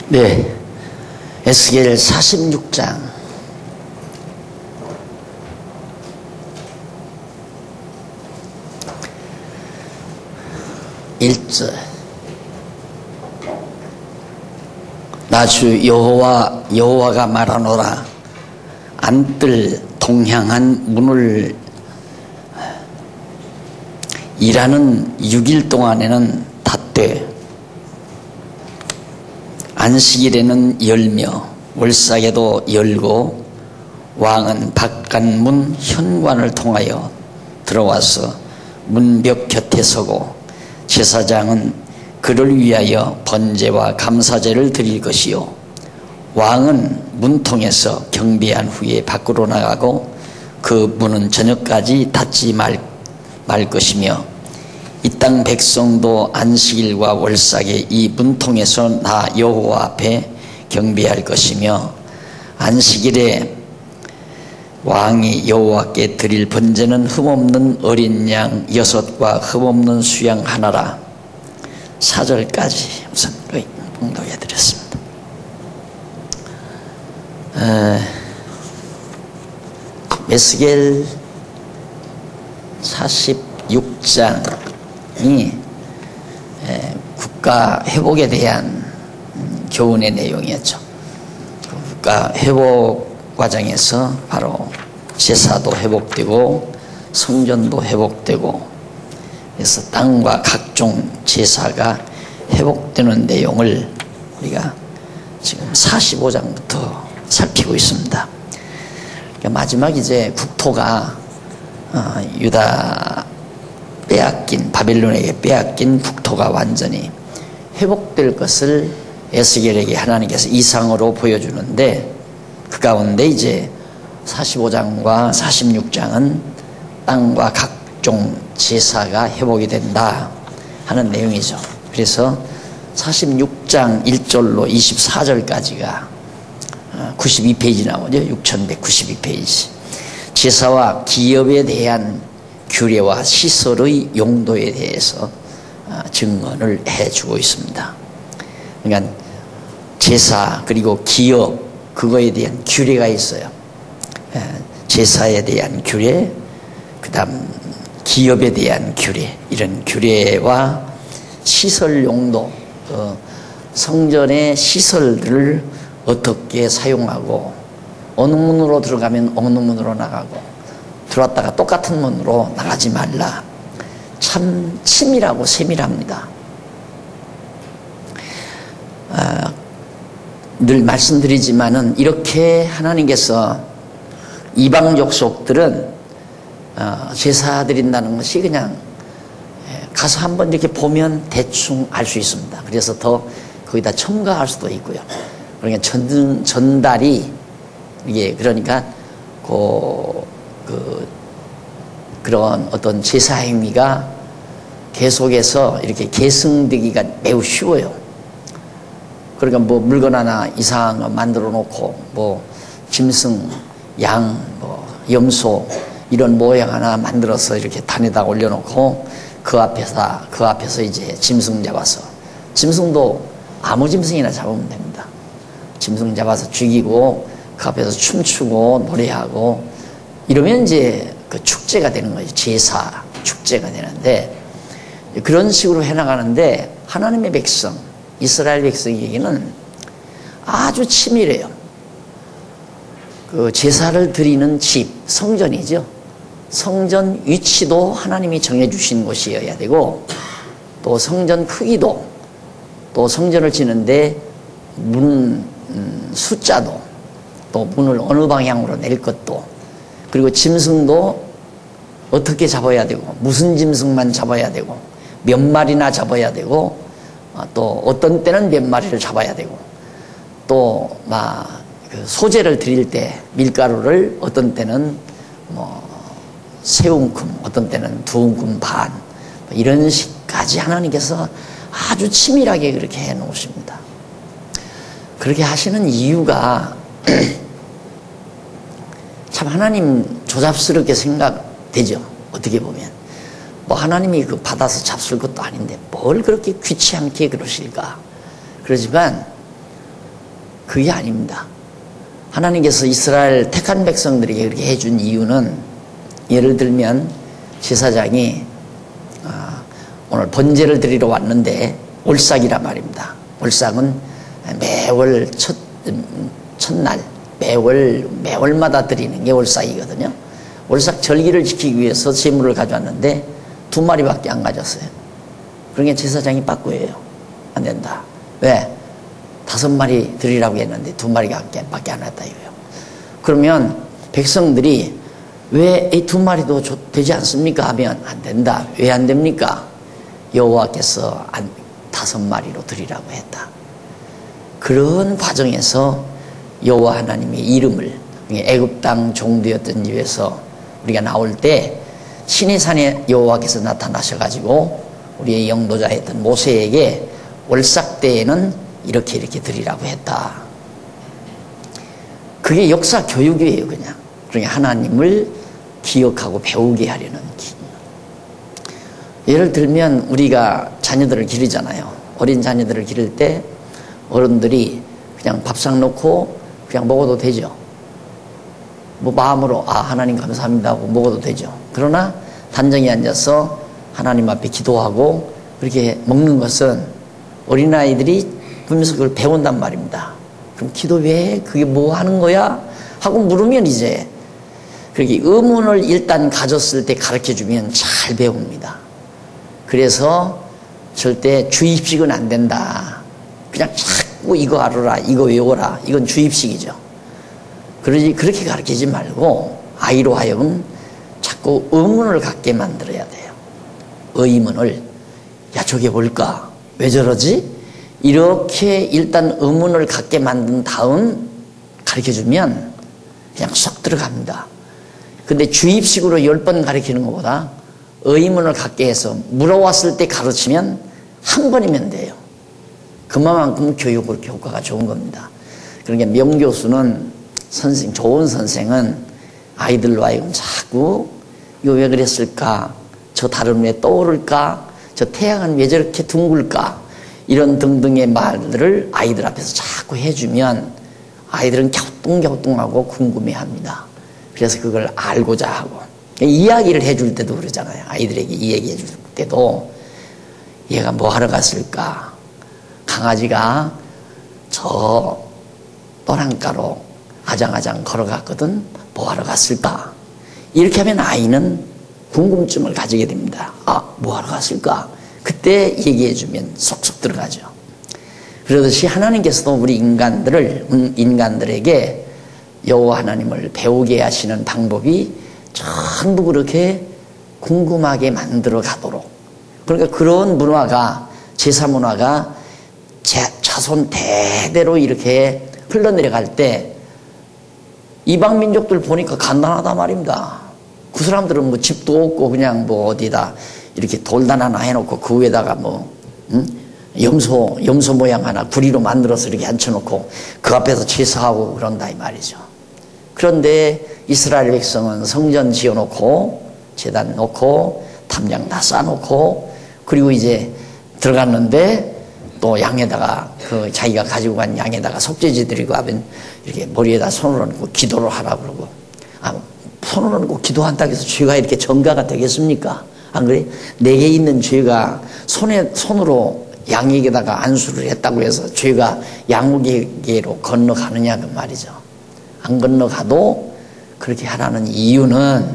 네, 에스겔 46장 1절. 나 주 여호와가 말하노라. 안뜰 동향한 문을 일하는 6일 동안에는 닫되 안식일에는 열며 월삭에도 열고 왕은 바깥문 현관을 통하여 들어와서 문벽 곁에 서고 제사장은 그를 위하여 번제와 감사제를 드릴 것이요 왕은 문통에서 경배한 후에 밖으로 나가고 그 문은 저녁까지 닫지 말 것이며 이 땅 백성도 안식일과 월삭에 이 문통에서 나 여호와 앞에 경배할 것이며 안식일에 왕이 여호와께 드릴 번제는 흠없는 어린 양 6과 흠없는 수양 하나라. 4절까지 우선 봉독해 드렸습니다. 에스겔 46장이 국가 회복에 대한 교훈의 내용이었죠. 국가 회복 과정에서 바로 제사도 회복되고 성전도 회복되고, 그래서 땅과 각종 제사가 회복되는 내용을 우리가 지금 45장부터 살피고 있습니다. 마지막 이제 국토가 유다 빼앗긴, 바빌론에게 빼앗긴 국토가 완전히 회복될 것을 에스겔에게 하나님께서 이상으로 보여주는데, 그 가운데 이제 45장과 46장은 땅과 각종 제사가 회복이 된다 하는 내용이죠. 그래서 46장 1절로 24절까지가 92페이지 나오죠. 6192페이지. 제사와 기업에 대한 규례와 시설의 용도에 대해서 증언을 해주고 있습니다. 그러니까 제사 그리고 기업, 그거에 대한 규례가 있어요. 제사에 대한 규례, 그 다음 기업에 대한 규례, 이런 규례와 시설 용도, 성전의 시설들을 어떻게 사용하고 어느 문으로 들어가면 어느 문으로 나가고 들어왔다가 똑같은 문으로 나가지 말라. 참 치밀하고 세밀합니다. 늘 말씀드리지만은 이렇게 하나님께서 이방 족속들은 제사 드린다는 것이 그냥 가서 한번 이렇게 보면 대충 알 수 있습니다. 그래서 더 거기다 첨가할 수도 있고요. 그러니까 전달이 이게 그러니까 그런 어떤 제사 행위가 계속해서 이렇게 계승되기가 매우 쉬워요. 그러니까 뭐 물건 하나 이상한 거 만들어 놓고 뭐 짐승, 양, 뭐 염소 이런 모양 하나 만들어서 이렇게 단에다 올려놓고 그 앞에서 이제 짐승 잡아서, 짐승도 아무 짐승이나 잡으면 됩니다. 짐승 잡아서 죽이고 그 앞에서 춤추고 노래하고 이러면 이제 그 축제가 되는 거죠. 제사 축제가 되는데, 그런 식으로 해나가는데 하나님의 백성, 이스라엘 백성에게는 아주 치밀해요. 그 제사를 드리는 집, 성전이죠. 성전 위치도 하나님이 정해주신 곳이어야 되고, 또 성전 크기도, 또 성전을 지는데 문 숫자도, 또 문을 어느 방향으로 낼 것도, 그리고 짐승도 어떻게 잡아야 되고, 무슨 짐승만 잡아야 되고, 몇 마리나 잡아야 되고, 또 어떤 때는 몇 마리를 잡아야 되고, 또 막 소재를 드릴 때 밀가루를 어떤 때는 뭐 세 움큼, 어떤 때는 2움큼 반, 이런 식까지 하나님께서 아주 치밀하게 그렇게 해 놓으십니다. 그렇게 하시는 이유가 참 하나님 조잡스럽게 생각되죠. 어떻게 보면 뭐 하나님이 그 받아서 잡술 것도 아닌데 뭘 그렇게 귀찮게 그러실까. 그러지만 그게 아닙니다. 하나님께서 이스라엘 택한 백성들에게 그렇게 해준 이유는, 예를 들면 제사장이 오늘 번제를 드리러 왔는데 올삭이란 말입니다. 올삭은 매월 첫날 매월마다 드리는 게 올삭이거든요. 올삭 절기를 지키기 위해서 제물을 가져왔는데 2마리밖에 안 가졌어요. 그러니까 제사장이 빠꾸예요. 안 된다. 왜? 5마리 드리라고 했는데 2마리밖에 안 왔다 이거예요. 그러면 백성들이 왜 이 2마리도 되지 않습니까? 하면 안 된다. 왜 안 됩니까? 여호와께서 5마리로 드리라고 했다. 그런 과정에서 여호와 하나님의 이름을, 애굽 땅 종되었던 집에서 우리가 나올 때 시내산에 여호와께서 나타나셔가지고 우리의 영도자 했던 모세에게 월삭 때에는 이렇게 드리라고 했다. 그게 역사 교육이에요, 그냥. 그러니까 하나님을 기억하고 배우게 하려는 예를 들면 우리가 자녀들을 기르잖아요. 어린 자녀들을 기를 때 어른들이 그냥 밥상 놓고 그냥 먹어도 되죠. 뭐 마음으로 하나님 감사합니다 하고 먹어도 되죠. 그러나 단정히 앉아서 하나님 앞에 기도하고 그렇게 먹는 것은 어린아이들이 보면서 그걸 배운단 말입니다. 그럼 기도 왜? 그게 뭐 하는 거야? 하고 물으면 이제 그렇게 의문을 일단 가졌을 때 가르쳐주면 잘 배웁니다. 그래서 절대 주입식은 안 된다. 그냥 자꾸 이거 알아라, 이거 외워라. 이건 주입식이죠. 그렇게 가르치지 말고 아이로 하여금 자꾸 의문을 갖게 만들어야 돼요. 의문을. 야, 저게 뭘까? 왜 저러지? 이렇게 일단 의문을 갖게 만든 다음 가르쳐주면 그냥 쏙 들어갑니다. 근데 주입식으로 10번 가르치는 것보다 의문을 갖게 해서 물어왔을 때 가르치면 한 번이면 돼요. 그만큼 교육을 효과가 좋은 겁니다. 그러니까 명교수는 좋은 선생은 아이들로 하여금 자꾸 이거 왜 그랬을까? 저 달은 왜 떠오를까? 저 태양은 왜 저렇게 둥글까? 이런 등등의 말들을 아이들 앞에서 자꾸 해주면 아이들은 갸우뚱갸우뚱하고 궁금해합니다. 그래서 그걸 알고자 하고 이야기를 해줄 때도 그러잖아요. 아이들에게 이야기 해줄 때도 얘가 뭐 하러 갔을까? 강아지가 저 떠난가로 아장아장 걸어갔거든. 뭐 하러 갔을까? 이렇게 하면 아이는 궁금증을 가지게 됩니다. 뭐 하러 갔을까? 그때 얘기해주면 쏙쏙 들어가죠. 그러듯이 하나님께서도 우리 인간들에게 여호와 하나님을 배우게 하시는 방법이 전부 그렇게 궁금하게 만들어 가도록. 그러니까 그런 문화가, 제사 문화가 자손 대대로 이렇게 흘러내려갈 때 이방 민족들 보니까 간단하단 말입니다. 그 사람들은 뭐 집도 없고 그냥 뭐 어디다 이렇게 돌단 하나 해놓고 그 위에다가 염소 모양 하나 구리로 만들어서 이렇게 앉혀놓고 그 앞에서 제사하고 그런다 이 말이죠. 그런데 이스라엘 백성은 성전 지어놓고 제단 놓고 담장 다 쌓아놓고 그리고 이제 들어갔는데 또 양에다가 자기가 가지고 간 양에다가 속죄제 드리고 하면 이렇게 머리에다 손을 얹고 기도를 하라고 그러고 손을 얹고 기도한다고 해서 죄가 이렇게 전가가 되겠습니까? 안 그래? 내게 있는 죄가 손으로 양에게다가 안수를 했다고 해서 죄가 양에게로 건너가느냐 그 말이죠. 안 건너가도 그렇게 하라는 이유는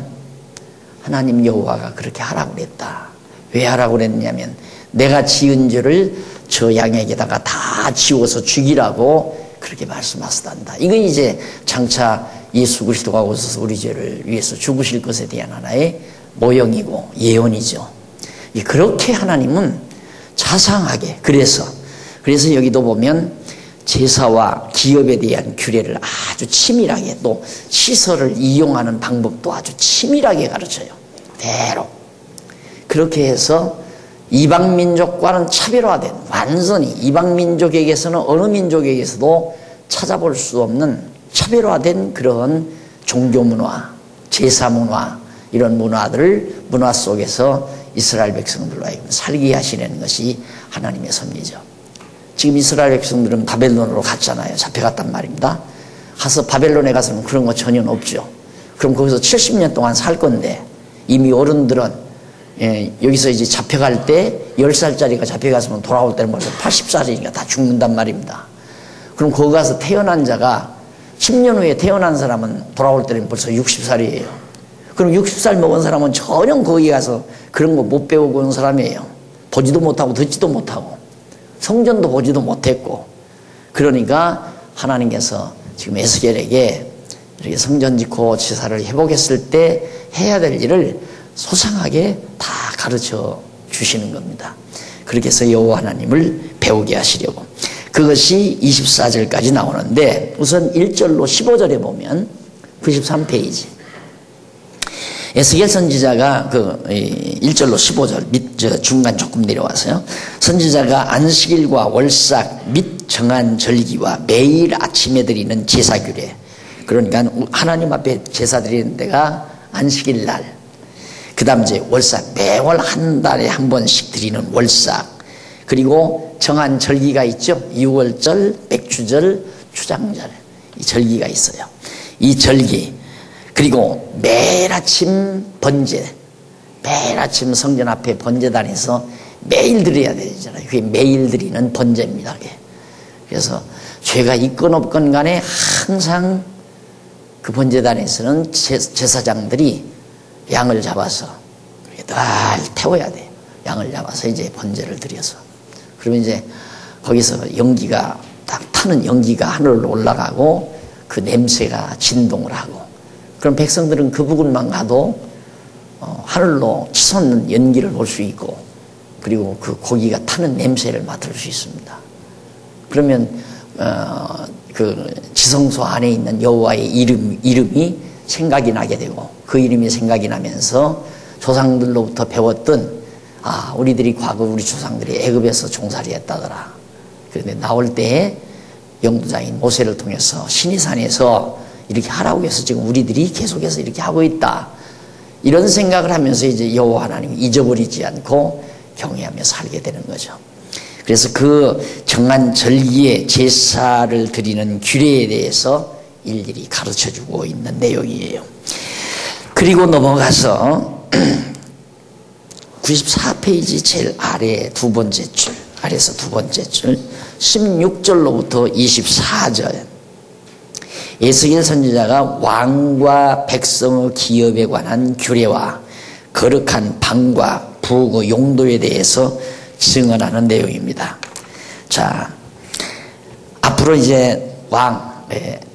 하나님 여호와가 그렇게 하라고 그랬다. 왜 하라고 그랬냐면 내가 지은 죄를 저 양에게다가 다 지워서 죽이라고 그렇게 말씀하셨단다. 이건 이제 장차 예수 그리스도가 오셔서 우리 죄를 위해서 죽으실 것에 대한 하나의 모형이고 예언이죠. 그렇게 하나님은 자상하게 그래서 여기도 보면 제사와 기업에 대한 규례를 아주 치밀하게 또 시설을 이용하는 방법도 아주 치밀하게 가르쳐요. 대로 그렇게 해서 이방 민족과는 차별화된 완전히 이방 민족에게서는 어느 민족에게서도 찾아볼 수 없는 차별화된 그런 종교 문화, 제사 문화 이런 문화 속에서 이스라엘 백성들로 하여금 살게 하시려는 것이 하나님의 섭리죠. 지금 이스라엘 백성들은 바벨론으로 갔잖아요. 잡혀갔단 말입니다. 가서 바벨론에 가서는 그런 거 전혀 없죠. 그럼 거기서 70년 동안 살 건데 이미 어른들은 여기서 이제 잡혀갈 때 10살짜리가 잡혀갔으면 돌아올 때는 벌써 80살이니까 다 죽는단 말입니다. 그럼 거기 가서 태어난 자가 10년 후에 태어난 사람은 돌아올 때는 벌써 60살이에요. 그럼 60살 먹은 사람은 전혀 거기 가서 그런 거 못 배우고 온 사람이에요. 보지도 못하고 듣지도 못하고 성전도 보지도 못했고. 그러니까 하나님께서 지금 에스겔에게 이렇게 성전 짓고 제사를 회복했을 때 해야 될 일을 소상하게 다 가르쳐 주시는 겁니다. 그렇게 해서 여호와 하나님을 배우게 하시려고. 그것이 24절까지 나오는데 우선 1절로 15절에 보면 93페이지 에스겔 선지자가 1절로 15절 중간 조금 내려와서요. 선지자가 안식일과 월삭 및 정한 절기와 매일 아침에 드리는 제사 규례, 그러니까 하나님 앞에 제사 드리는 데가 안식일 날, 그 다음 이제 월삭, 매월 한 달에 한 번씩 드리는 월삭, 그리고 정한 절기가 있죠. 유월절, 백주절, 추장절, 이 절기가 있어요. 이 절기, 그리고 매일 아침 번제, 매일 아침 성전 앞에 번제단에서 매일 드려야 되잖아요. 그게 매일 드리는 번제입니다. 그게. 그래서 죄가 있건 없건 간에 항상 그 번제단에서는 제사장들이 양을 잡아서 늘 태워야 돼요. 양을 잡아서 이제 번제를 드려서. 그러면 이제 거기서 연기가 딱 타는 연기가 하늘로 올라가고 그 냄새가 진동을 하고, 그럼 백성들은 그 부근만 가도 하늘로 치솟는 연기를 볼 수 있고, 그리고 그 고기가 타는 냄새를 맡을 수 있습니다. 그러면 그 지성소 안에 있는 여호와의 이름이 생각이 나게 되고, 그 이름이 생각이 나면서 조상들로부터 배웠던, 우리들이 과거 우리 조상들이 애굽에서 종살이 했다더라. 그런데 나올 때에 영도자인 모세를 통해서 시내산에서 이렇게 하라고 해서 지금 우리들이 계속해서 이렇게 하고 있다. 이런 생각을 하면서 이제 여호와 하나님을 잊어버리지 않고 경외하며 살게 되는 거죠. 그래서 그 정한 절기에 제사를 드리는 규례에 대해서 일일이 가르쳐주고 있는 내용이에요. 그리고 넘어가서 94페이지 제일 아래 두 번째 줄, 아래에서 두 번째 줄 16절로부터 24절, 에스겔 선지자가 왕과 백성의 기업에 관한 규례와 거룩한 방과 부의 용도에 대해서 증언하는 내용입니다. 자, 앞으로 이제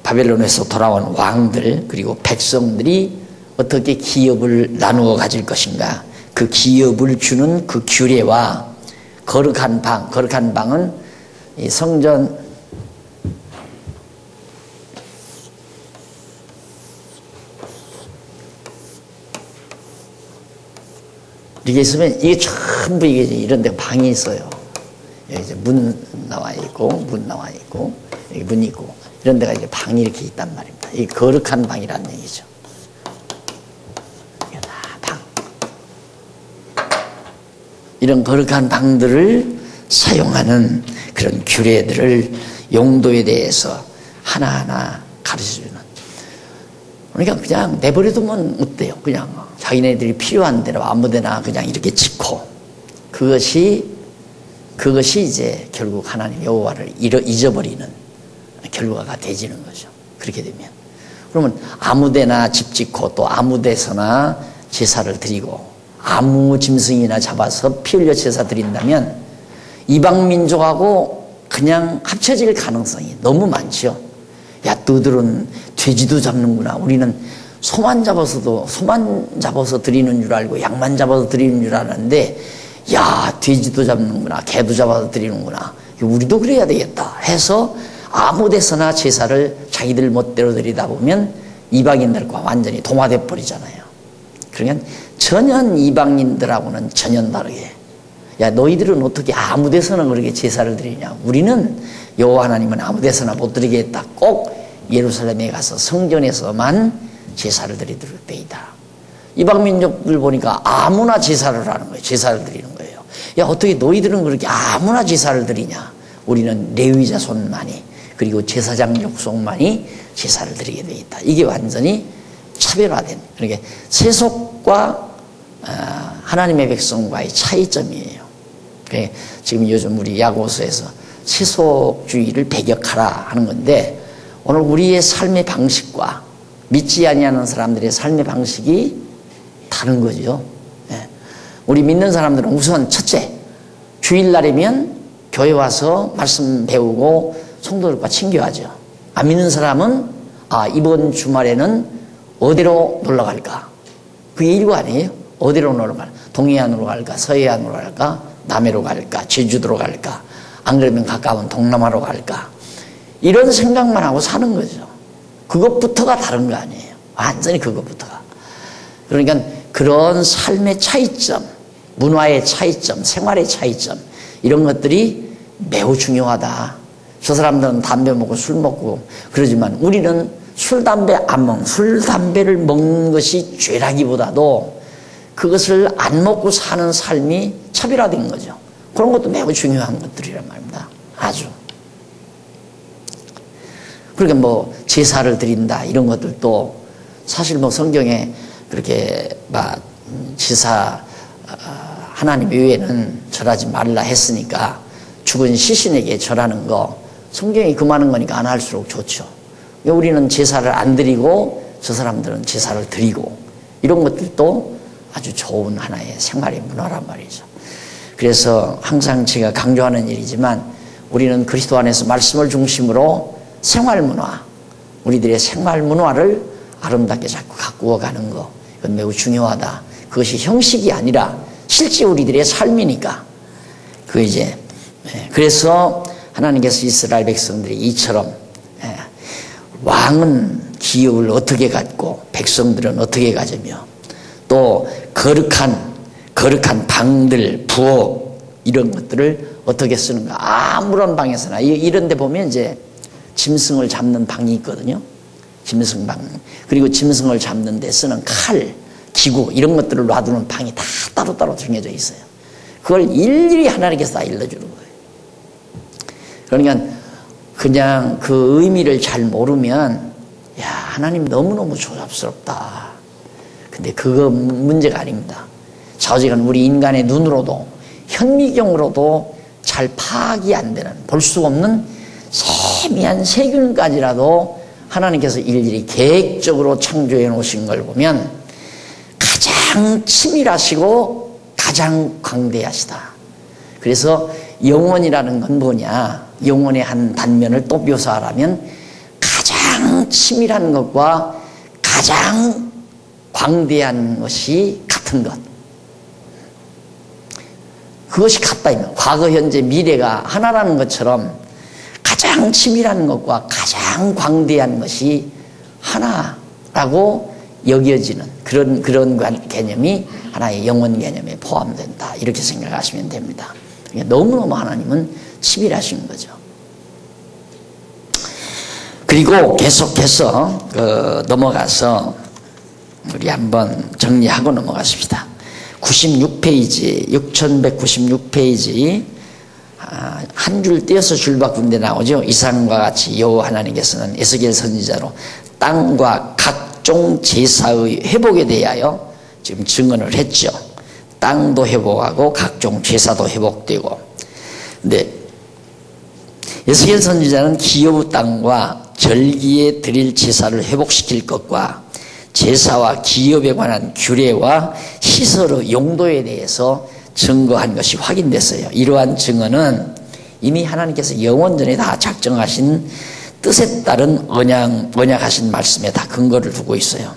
바벨론에서 돌아온 왕들 그리고 백성들이 어떻게 기업을 나누어 가질 것인가, 그 기업을 주는 그 규례와 거룩한 방은 이 성전 이게 있으면 이게 전부 이게 이런 데 방이 있어요. 여기 이제 문 나와 있고 여기 문이 있고 이런 데가 이제 방이 이렇게 있단 말입니다. 이 거룩한 방이라는 얘기죠. 이게 다 방. 이런 거룩한 방들을 사용하는 그런 규례들을 용도에 대해서 하나하나 가르쳐주는. 그러니까 그냥 내버려두면 어때요? 그냥 자기네들이 필요한 대로 아무데나 그냥 이렇게 짓고, 그것이 이제 결국 하나님 여호와를 잊어버리는 결과가 되지는 거죠. 그렇게 되면. 그러면 아무데나 집 짓고 또 아무데서나 제사를 드리고 아무 짐승이나 잡아서 피 흘려 제사 드린다면 이방 민족하고 그냥 합쳐질 가능성이 너무 많죠. 야, 너들은 돼지도 잡는구나. 우리는 소만 잡아서 드리는 줄 알고 양만 잡아서 드리는 줄 알았는데, 야, 돼지도 잡는구나. 개도 잡아서 드리는구나. 우리도 그래야 되겠다 해서 아무 데서나 제사를 자기들 멋대로 드리다 보면 이방인들과 완전히 동화돼 버리잖아요. 그러면 전혀 이방인들하고는 전혀 다르게, 야, 너희들은 어떻게 아무 데서나 그렇게 제사를 드리냐. 우리는 여호와 하나님은 아무 데서나 못 드리겠다. 꼭 예루살렘에 가서 성전에서만 제사를 드리도록 되이다. 이방 민족들 보니까 아무나 제사를 하는 거예요. 제사를 드리는 거예요. 야, 어떻게 너희들은 그렇게 아무나 제사를 드리냐. 우리는 레위 자손만이 그리고 제사장 족속만이 제사를 드리게 되어 있다. 이게 완전히 차별화된, 그러니까 세속과 하나님의 백성과의 차이점이에요. 그러니까 지금 요즘 우리 야고보서에서 세속주의를 배격하라 하는 건데, 오늘 우리의 삶의 방식과 믿지 아니하는 사람들의 삶의 방식이 다른 거죠. 우리 믿는 사람들은 우선 첫째, 주일날이면 교회 와서 말씀 배우고 성도들과 친교하죠. 안 믿는 사람은 이번 주말에는 어디로 놀러 갈까? 그게 일고 아니에요. 어디로 놀러 갈까? 동해안으로 갈까? 서해안으로 갈까? 남해로 갈까? 제주도로 갈까? 안 그러면 가까운 동남아로 갈까? 이런 생각만 하고 사는 거죠. 그것부터가 다른 거 아니에요. 완전히 그것부터가. 그러니까 그런 삶의 차이점, 문화의 차이점, 생활의 차이점, 이런 것들이 매우 중요하다. 저 사람들은 담배 먹고 술 먹고 그러지만 우리는 술, 담배 안 먹는, 술, 담배를 먹는 것이 죄라기보다도 그것을 안 먹고 사는 삶이 차별화된 거죠. 그런 것도 매우 중요한 것들이란 말입니다. 아주. 그러니까 뭐 제사를 드린다 이런 것들도 사실 뭐 성경에 그렇게 막 제사 하나님 외에는 절하지 말라 했으니까 죽은 시신에게 절하는 거 성경이 금하는 거니까 안 할수록 좋죠. 우리는 제사를 안 드리고 저 사람들은 제사를 드리고 이런 것들도 아주 좋은 하나의 생활의 문화란 말이죠. 그래서 항상 제가 강조하는 일이지만 우리는 그리스도 안에서 말씀을 중심으로 생활 문화, 우리들의 생활 문화를 아름답게 자꾸 가꾸어 가는 거, 이건 매우 중요하다. 그것이 형식이 아니라 실제 우리들의 삶이니까. 그래서 하나님께서 이스라엘 백성들이 이처럼 왕은 기업을 어떻게 갖고 백성들은 어떻게 가지며 또 거룩한 방들, 부엌 이런 것들을 어떻게 쓰는가. 아무런 방에서나 이런 데 보면 이제 짐승을 잡는 방이 있거든요. 짐승방. 그리고 짐승을 잡는 데 쓰는 칼, 기구 이런 것들을 놔두는 방이 다 따로따로 정해져 있어요. 그걸 일일이 하나님께서 다 일러주는 거예요. 그러니까 그냥 그 의미를 잘 모르면 야, 하나님 너무너무 조잡스럽다. 근데 그거 문제가 아닙니다. 좌우지간 우리 인간의 눈으로도 현미경으로도 잘 파악이 안 되는, 볼 수 없는 세미한 세균까지라도 하나님께서 일일이 계획적으로 창조해 놓으신 걸 보면 가장 치밀하시고 가장 광대하시다. 그래서 영혼이라는 건 뭐냐, 영혼의 한 단면을 또 묘사하라면 가장 치밀한 것과 가장 광대한 것이 같은 것, 그것이 같다면 과거 현재 미래가 하나라는 것처럼 가장 치밀한 것과 가장 광대한 것이 하나라고 여겨지는 그런 개념이 하나의 영혼 개념에 포함된다, 이렇게 생각하시면 됩니다. 너무너무 하나님은 치밀하신 거죠. 그리고 계속해서 넘어가서 우리 한번 정리하고 넘어가십시다. 96페이지 6196페이지 한 줄 떼어서 줄 바꾼데 나오죠. 이상과 같이 여호와 하나님께서는 에스겔 선지자로 땅과 각종 제사의 회복에 대하여 지금 증언을 했죠. 땅도 회복하고 각종 제사도 회복되고. 근데 에스겔 선지자는 기업의 땅과 절기에 드릴 제사를 회복시킬 것과 제사와 기업에 관한 규례와 시설의 용도에 대해서 증거한 것이 확인됐어요. 이러한 증언은 이미 하나님께서 영원 전에 다 작정하신 뜻에 따른 언약하신 말씀에 다 근거를 두고 있어요.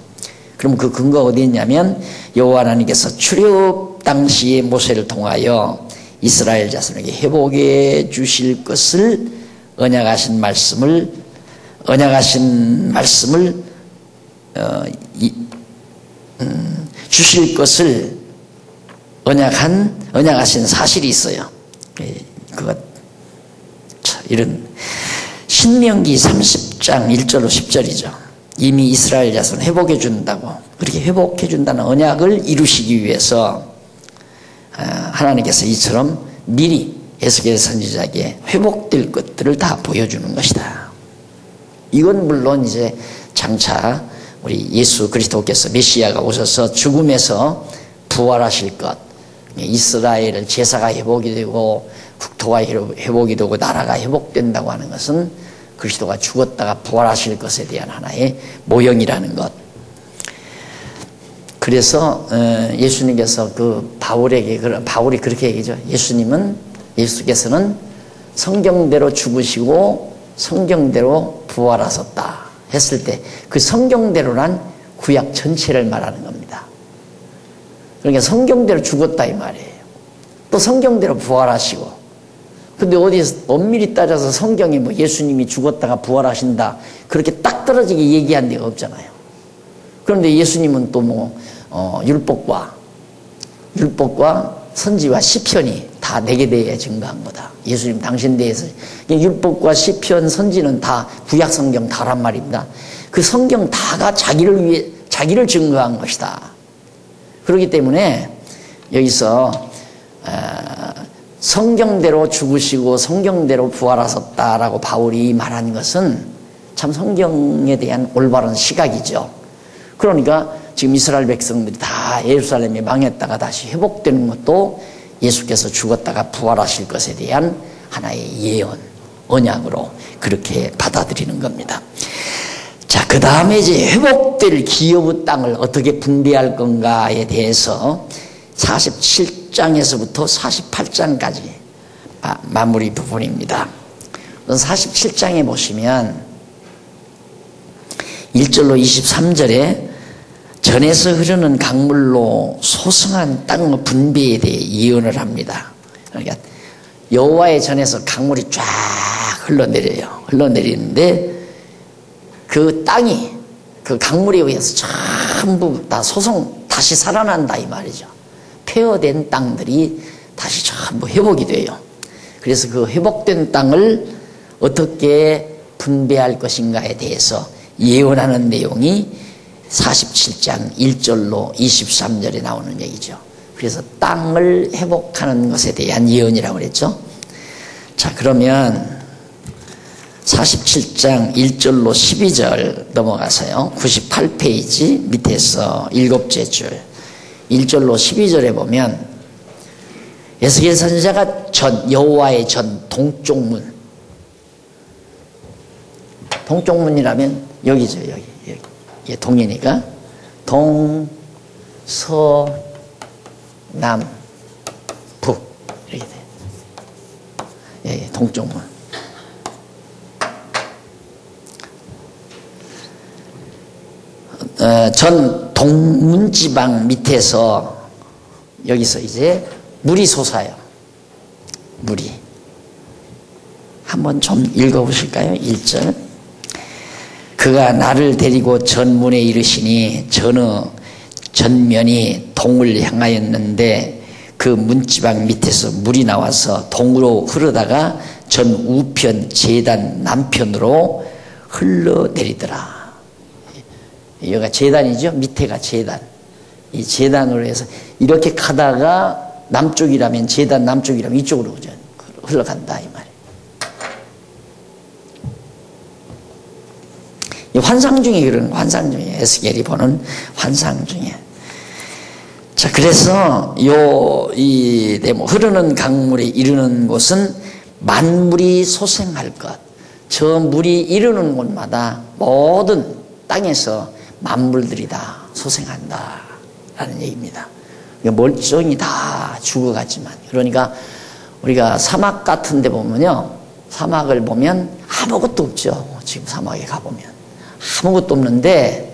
그럼 그 근거가 어디 있냐면 여호와 하나님께서 출애굽 당시에 모세를 통하여 이스라엘 자손에게 회복해 주실 것을 언약하신 말씀을 주실 것을 언약하신 사실이 있어요. 이런 신명기 30장 1절로 10절이죠. 이미 이스라엘 자손 회복해 준다고, 그렇게 회복해 준다는 언약을 이루시기 위해서 하나님께서 이처럼 미리 에스겔 선지자에게 회복될 것들을 다 보여주는 것이다. 이건 물론 이제 장차 우리 예수 그리스도께서 메시아가 오셔서 죽음에서 부활하실 것, 이스라엘 제사가 회복이 되고 국토가 회복이 되고 나라가 회복된다고 하는 것은 그리스도가 죽었다가 부활하실 것에 대한 하나의 모형이라는 것. 그래서 예수님께서 바울이 그렇게 얘기죠. 예수께서는 성경대로 죽으시고 성경대로 부활하셨다 했을 때 그 성경대로란 구약 전체를 말하는 겁니다. 그러니까 성경대로 죽었다 이 말이에요. 또 성경대로 부활하시고. 근데 어디서 엄밀히 따져서 성경에 뭐 예수님이 죽었다가 부활하신다 그렇게 딱 떨어지게 얘기한 데가 없잖아요. 그런데 예수님은 또 율법과 선지와 시편이 다 내게 대해 증거한 거다. 예수님 당신 대해서 율법과 시편 선지는 다 구약 성경 다란 말입니다. 그 성경 다가 자기를 증거한 것이다. 그렇기 때문에 여기서 성경대로 죽으시고 성경대로 부활하셨다라고 바울이 말한 것은 참 성경에 대한 올바른 시각이죠. 그러니까 지금 이스라엘 백성들이 다 예루살렘이 망했다가 다시 회복되는 것도 예수께서 죽었다가 부활하실 것에 대한 하나의 예언, 언약으로 그렇게 받아들이는 겁니다. 자, 그 다음에 이제 회복될 기업의 땅을 어떻게 분배할 건가에 대해서 47장에서부터 48장까지 마무리 부분입니다. 47장에 보시면 1절로 23절에 전에서 흐르는 강물로 소성한 땅의 분배에 대해 예언을 합니다. 그러니까 여호와의 전에서 강물이 쫙 흘러내리는데 그 땅이 그 강물에 의해서 전부 다 다시 살아난다 이 말이죠. 폐허된 땅들이 다시 전부 회복이 돼요. 그래서 그 회복된 땅을 어떻게 분배할 것인가에 대해서 예언하는 내용이 47장 1절로 23절에 나오는 얘기죠. 그래서 땅을 회복하는 것에 대한 예언이라고 그랬죠. 자, 그러면 47장 1절로 12절 넘어가서요. 98페이지 밑에서 7째 줄 1절로 12절에 보면 에스겔 선지자가 여호와의 전 동쪽문, 동쪽문이라면 여기죠. 여기 이게 동이니까 동, 서, 남, 북 이렇게 돼요. 예, 동쪽문. 전 동문지방 밑에서 여기서 이제 물이 솟아요. 물이. 한번 좀 읽어보실까요? 1절. 그가 나를 데리고 전문에 이르시니 전면이 동을 향하였는데 그 문지방 밑에서 물이 나와서 동으로 흐르다가 전 우편 제단 남편으로 흘러내리더라. 여기가 제단이죠. 밑에가 제단. 이 제단으로 해서 이렇게 가다가 남쪽이라면 제단 남쪽이라면 이쪽으로 흘러간다 이 말이에요. 이 환상 중에 그런 환상 중에 에스겔이 보는 환상 중에. 자, 그래서 이 흐르는 강물이 이르는 곳은 만물이 소생할 것. 저 물이 이르는 곳마다 모든 땅에서 만물들이 다 소생한다 라는 얘기입니다. 멀쩡히 다 죽어갔지만, 그러니까 우리가 사막 같은 데 보면요, 사막을 보면 아무것도 없죠. 지금 사막에 가보면 아무것도 없는데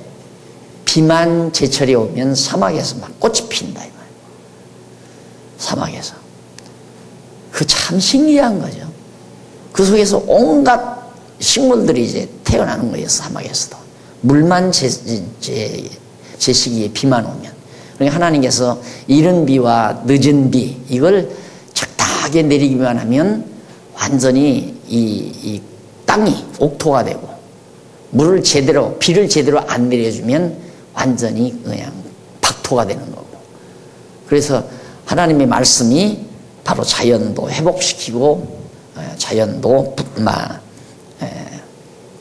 비만 제철이 오면 사막에서 막 꽃이 핀다 이 말이에요. 사막에서. 그 참 신기한 거죠. 그 속에서 온갖 식물들이 이제 태어나는 거예요. 사막에서도. 물만 제 시기에 비만 오면. 그러니까 하나님께서 이른 비와 늦은 비 이걸 적당하게 내리기만 하면 완전히 이 땅이 옥토가 되고, 비를 제대로 안 내려주면 완전히 그냥 박토가 되는 거고. 그래서 하나님의 말씀이 바로 자연도 회복시키고 자연도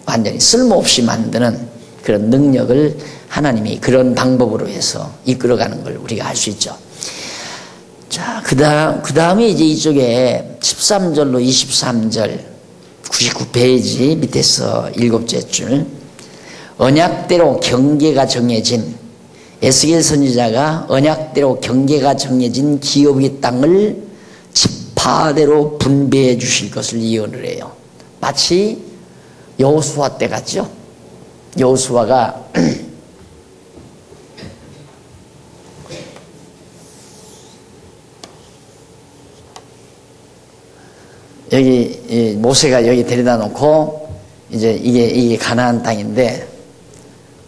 완전히 쓸모없이 만드는 그런 능력을 하나님이 그런 방법으로 해서 이끌어가는 걸 우리가 알 수 있죠. 자, 그 다음에 이제 이쪽에 13절로 23절 99페이지 밑에서 7째 줄, 언약대로 경계가 정해진, 에스겔 선지자가 언약대로 경계가 정해진 기업의 땅을 지파대로 분배해 주실 것을 예언을 해요. 마치 여호수아 때 같죠. 여호수아가 여기 모세가 여기 데려다 놓고 이제 이게 가나안 땅인데,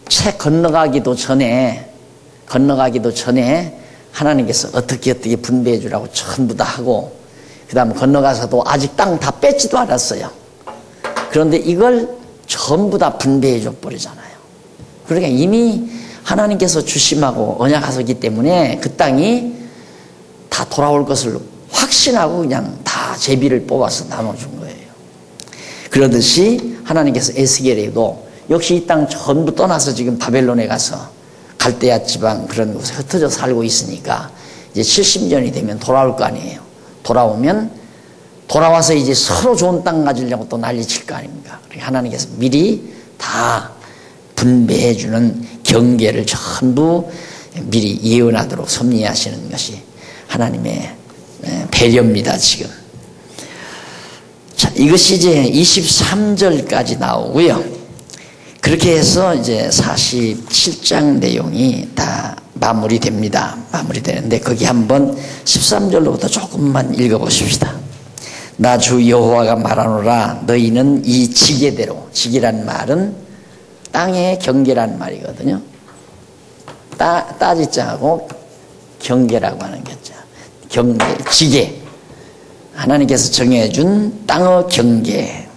채 건너가기도 전에 하나님께서 어떻게 분배해 주라고 전부 다 하고, 그 다음 건너가서도 아직 땅 다 뺏지도 않았어요. 그런데 이걸 전부 다 분배해 줘 버리잖아요. 그러니까 이미 하나님께서 주심하고 언약하셨기 때문에 그 땅이 다 돌아올 것을 확신하고 그냥 다 제비를 뽑아서 나눠준 거예요. 그러듯이 하나님께서 에스겔에도 역시 이 땅 전부 떠나서 지금 바벨론에 가서 갈대아 지방 그런 곳에 흩어져 살고 있으니까 이제 70년이 되면 돌아올 거 아니에요. 돌아와서 이제 서로 좋은 땅 가지려고 또 난리칠 거 아닙니까? 그러니까 하나님께서 미리 다 분배해주는 경계를 전부 미리 예언하도록 섭리하시는 것이 하나님의 배려입니다, 지금. 자, 이것이 이제 23절까지 나오고요. 그렇게 해서 이제 47장 내용이 다 마무리되는데, 거기 한번 13절로부터 조금만 읽어보십시다. 나 주 여호와가 말하노라, 너희는 이 지계대로, 지계란 말은 땅의 경계란 말이거든요. 따지자하고 경계라고 하는 거죠. 경계, 지계. 하나님께서 정해준 땅의 경계.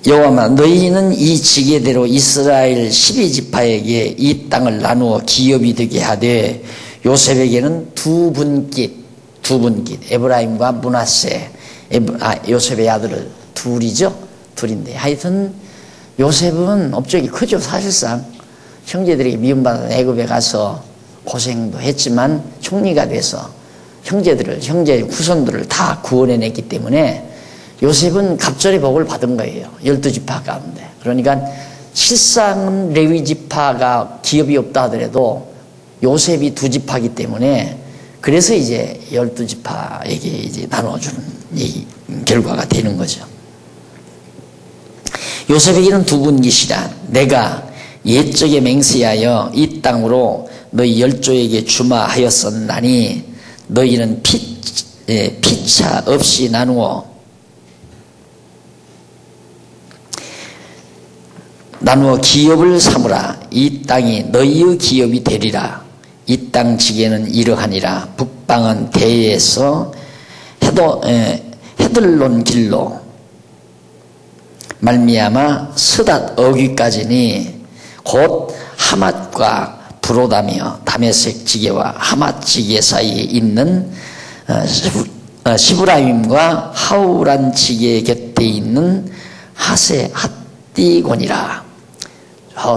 여호와마, 너희는 이 지계대로 이스라엘 12지파에게 이 땅을 나누어 기업이 되게 하되, 요셉에게는 두 분깃, 에브라임과 므낫세, 요셉의 아들을 둘인데, 하여튼 요셉은 업적이 크죠. 사실상 형제들에게 미움받아 애굽에 가서 고생도 했지만 총리가 돼서 형제 후손들을 다 구원해냈기 때문에 요셉은 갑절의 복을 받은 거예요. 12지파 가운데. 그러니까 실상은 레위지파가 기업이 없다 하더라도 요셉이 2지파이기 때문에, 그래서 이제 12지파에게 이제 나눠주는 결과가 되는 거죠. 요셉에게는 두 분깃이라, 내가 옛적에 맹세하여 이 땅으로 너희 열조에게 주마하였었나니 너희는 피차 없이 나누어 기업을 삼으라. 이 땅이 너희의 기업이 되리라. 이 땅 지게는 이러하니라. 북방은 대에서 헤들론 길로 말미암아 스닷 어귀까지니 곧 하맛과 브로다며 다메섹 지게와 하맛 지게 사이에 있는 시브라임과 하우란 지게 곁에 있는 하세 핫디곤이라.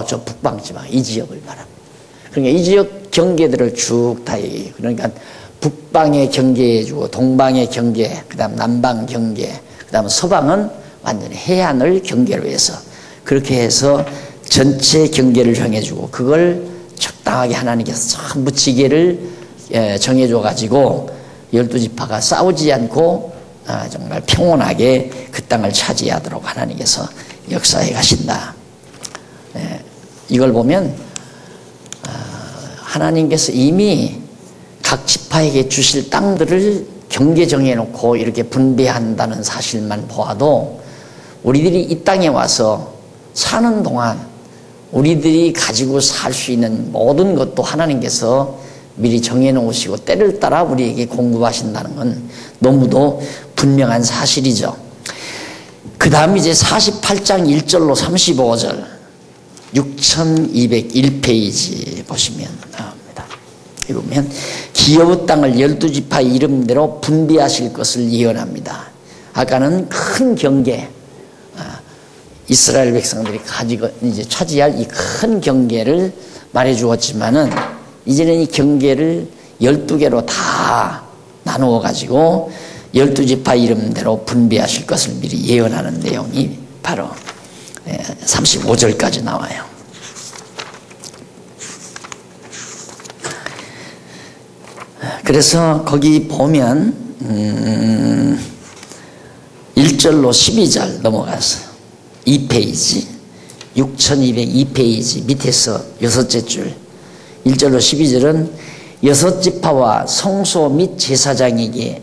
저 북방지방 이 지역을 말합니다. 그러니까 이 지역 경계들을 쭉 다 얘기해요. 그러니까 북방의 경계해주고 동방의 경계, 그 다음 남방 경계, 그 다음 서방은 완전히 해안을 경계로 해서 그렇게 해서 전체 경계를 정해주고, 그걸 적당하게 하나님께서 전부 지계를 정해줘가지고 12지파가 싸우지 않고 정말 평온하게 그 땅을 차지하도록 하나님께서 역사해 가신다. 이걸 보면 하나님께서 이미 각 지파에게 주실 땅들을 경계 정해놓고 이렇게 분배한다는 사실만 보아도, 우리들이 이 땅에 와서 사는 동안 우리들이 가지고 살 수 있는 모든 것도 하나님께서 미리 정해놓으시고 때를 따라 우리에게 공급하신다는 건 너무도 분명한 사실이죠. 그 다음 이제 48장 1절로 35절, 6201페이지 보시면 나옵니다. 여기 보면 기업의 땅을 12지파 이름대로 분배하실 것을 예언합니다. 아까는 큰 경계, 이스라엘 백성들이 가지고 이제 차지할 이 큰 경계를 말해 주었지만은 이제는 이 경계를 12개로 다 나누어 가지고 12지파 이름대로 분배하실 것을 미리 예언하는 내용이 바로 35절까지 나와요. 그래서 거기 보면 1절로 12절 넘어가서 2페이지 6202페이지 밑에서 6째 줄 1절로 12절은 6지파와 성소 및 제사장에게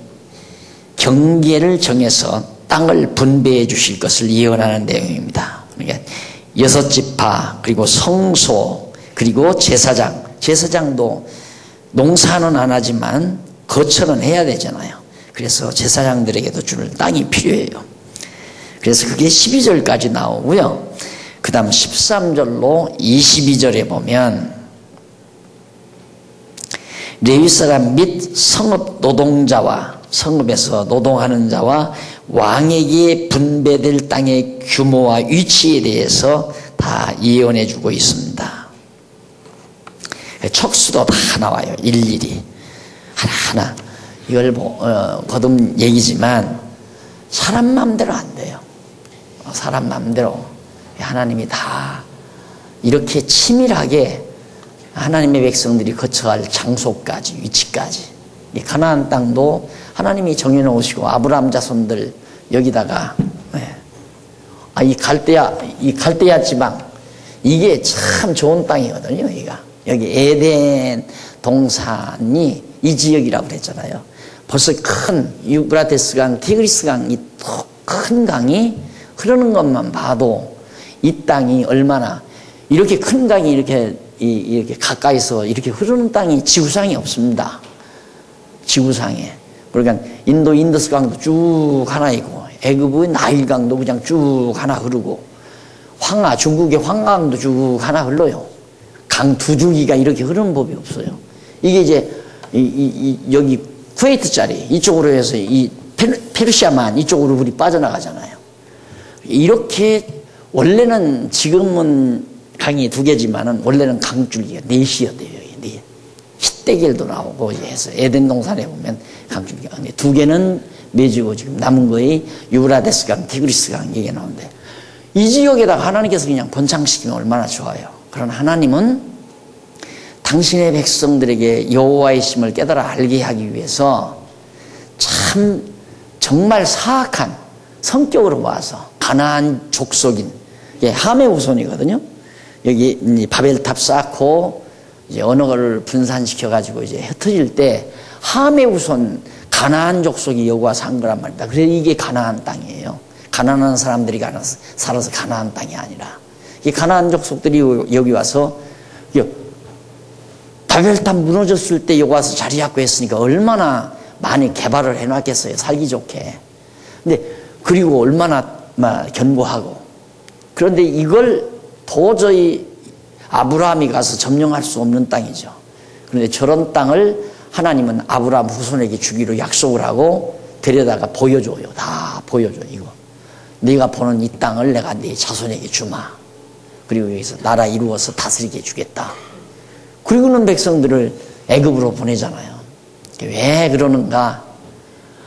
경계를 정해서 땅을 분배해 주실 것을 예언하는 내용입니다. 그러니까 6지파 그리고 성소 그리고 제사장도 농사는 안 하지만 거처는 해야 되잖아요. 그래서 제사장들에게도 줄 땅이 필요해요. 그래서 그게 12절까지 나오고요. 그 다음 13절로 22절에 보면 레위 사람 및 성읍 노동자와 성읍에서 노동하는 자와 왕에게 분배될 땅의 규모와 위치에 대해서 다 예언해 주고 있습니다. 척수도 다 나와요. 일일이 하나하나. 이걸 거듭 얘기지만 사람 마음대로 안 돼요. 사람 마음대로 하나님이 다 이렇게 치밀하게 하나님의 백성들이 거처할 장소까지 위치까지 이 가나안 땅도 하나님이 정해놓으시고 아브라함 자손들 여기다가 이 갈대아 지방 이게 참 좋은 땅이거든요. 여기 에덴 동산이 이 지역이라고 그랬잖아요. 벌써 큰 유브라테스 강, 티그리스 강, 이 큰 강이 흐르는 것만 봐도 이 땅이 얼마나 이렇게 큰 강이 이렇게 가까이서 이렇게 흐르는 땅이 지구상에 없습니다. 지구상에. 그러니까 인더스 강도 쭉 하나 있고 애굽의 나일 강도 그냥 쭉 하나 흐르고 중국의 황강도 쭉 하나 흘러요. 강 두 줄기가 이렇게 흐르는 법이 없어요. 이게 이제 여기 쿠웨이트짜리 이쪽으로 해서 이 페르시아만 이쪽으로 물이 빠져나가잖아요. 이렇게 원래는 지금은 강이 두 개지만은 원래는 강줄기가 넷이었대요. 넷. 히데길도 나오고 해서 에덴 동산에 보면 강줄기가 두 개는 맺고 지금 남은 거의 유브라데스 강, 티그리스 강 이게 나오는데 이 지역에다가 하나님께서 그냥 번창시키면 얼마나 좋아요. 그러나 하나님은 당신의 백성들에게 여호와의 심을 깨달아 알게 하기 위해서 참 정말 사악한 성격으로 모아서 가나안 족속인 함의 후손이거든요. 여기 바벨탑 쌓고 이제 언어를 분산시켜 가지고 이제 흩어질 때 함의 후손 가나안 족속이 여기 와서 한 거란 말입니다. 그래서 이게 가나안 땅이에요. 가난한 사람들이 살아서 가나안 땅이 아니라 이 가나안 족속들이 여기 와서 바벨탑 무너졌을 때 여기 와서 자리 잡고 했으니까 얼마나 많이 개발을 해놨겠어요. 살기 좋게. 근데 그리고 얼마나 견고하고. 그런데 이걸 도저히 아브라함이 가서 점령할 수 없는 땅이죠. 그런데 저런 땅을 하나님은 아브라함 후손에게 주기로 약속을 하고 데려다가 보여줘요. 다 보여줘. 이거 네가 보는 이 땅을 내가 네 자손에게 주마. 그리고 여기서 나라 이루어서 다스리게 해주겠다. 그리고는 백성들을 애굽으로 보내잖아요. 왜 그러는가?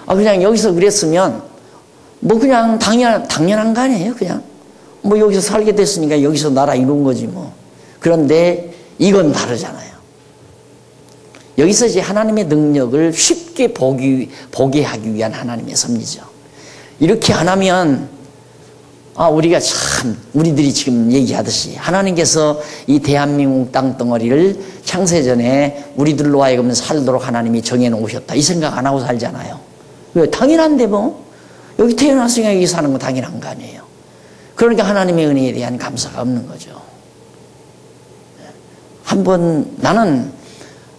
그냥 여기서 그랬으면 뭐 그냥 당연한 거 아니에요. 그냥 뭐 여기서 살게 됐으니까 여기서 나라 이룬 거지 뭐. 그런데 이건 다르잖아요. 여기서 이제 하나님의 능력을 쉽게 보게 하기 위한 하나님의 섭리죠. 이렇게 안 하면 우리가 참 우리들이 지금 얘기하듯이 하나님께서 이 대한민국 땅덩어리를 창세전에 우리들로 하여금 살도록 하나님이 정해놓으셨다 이 생각 안 하고 살잖아요. 왜? 당연한데 뭐 여기 태어났으니까 여기 사는 거 당연한 거 아니에요. 그러니까 하나님의 은혜에 대한 감사가 없는 거죠.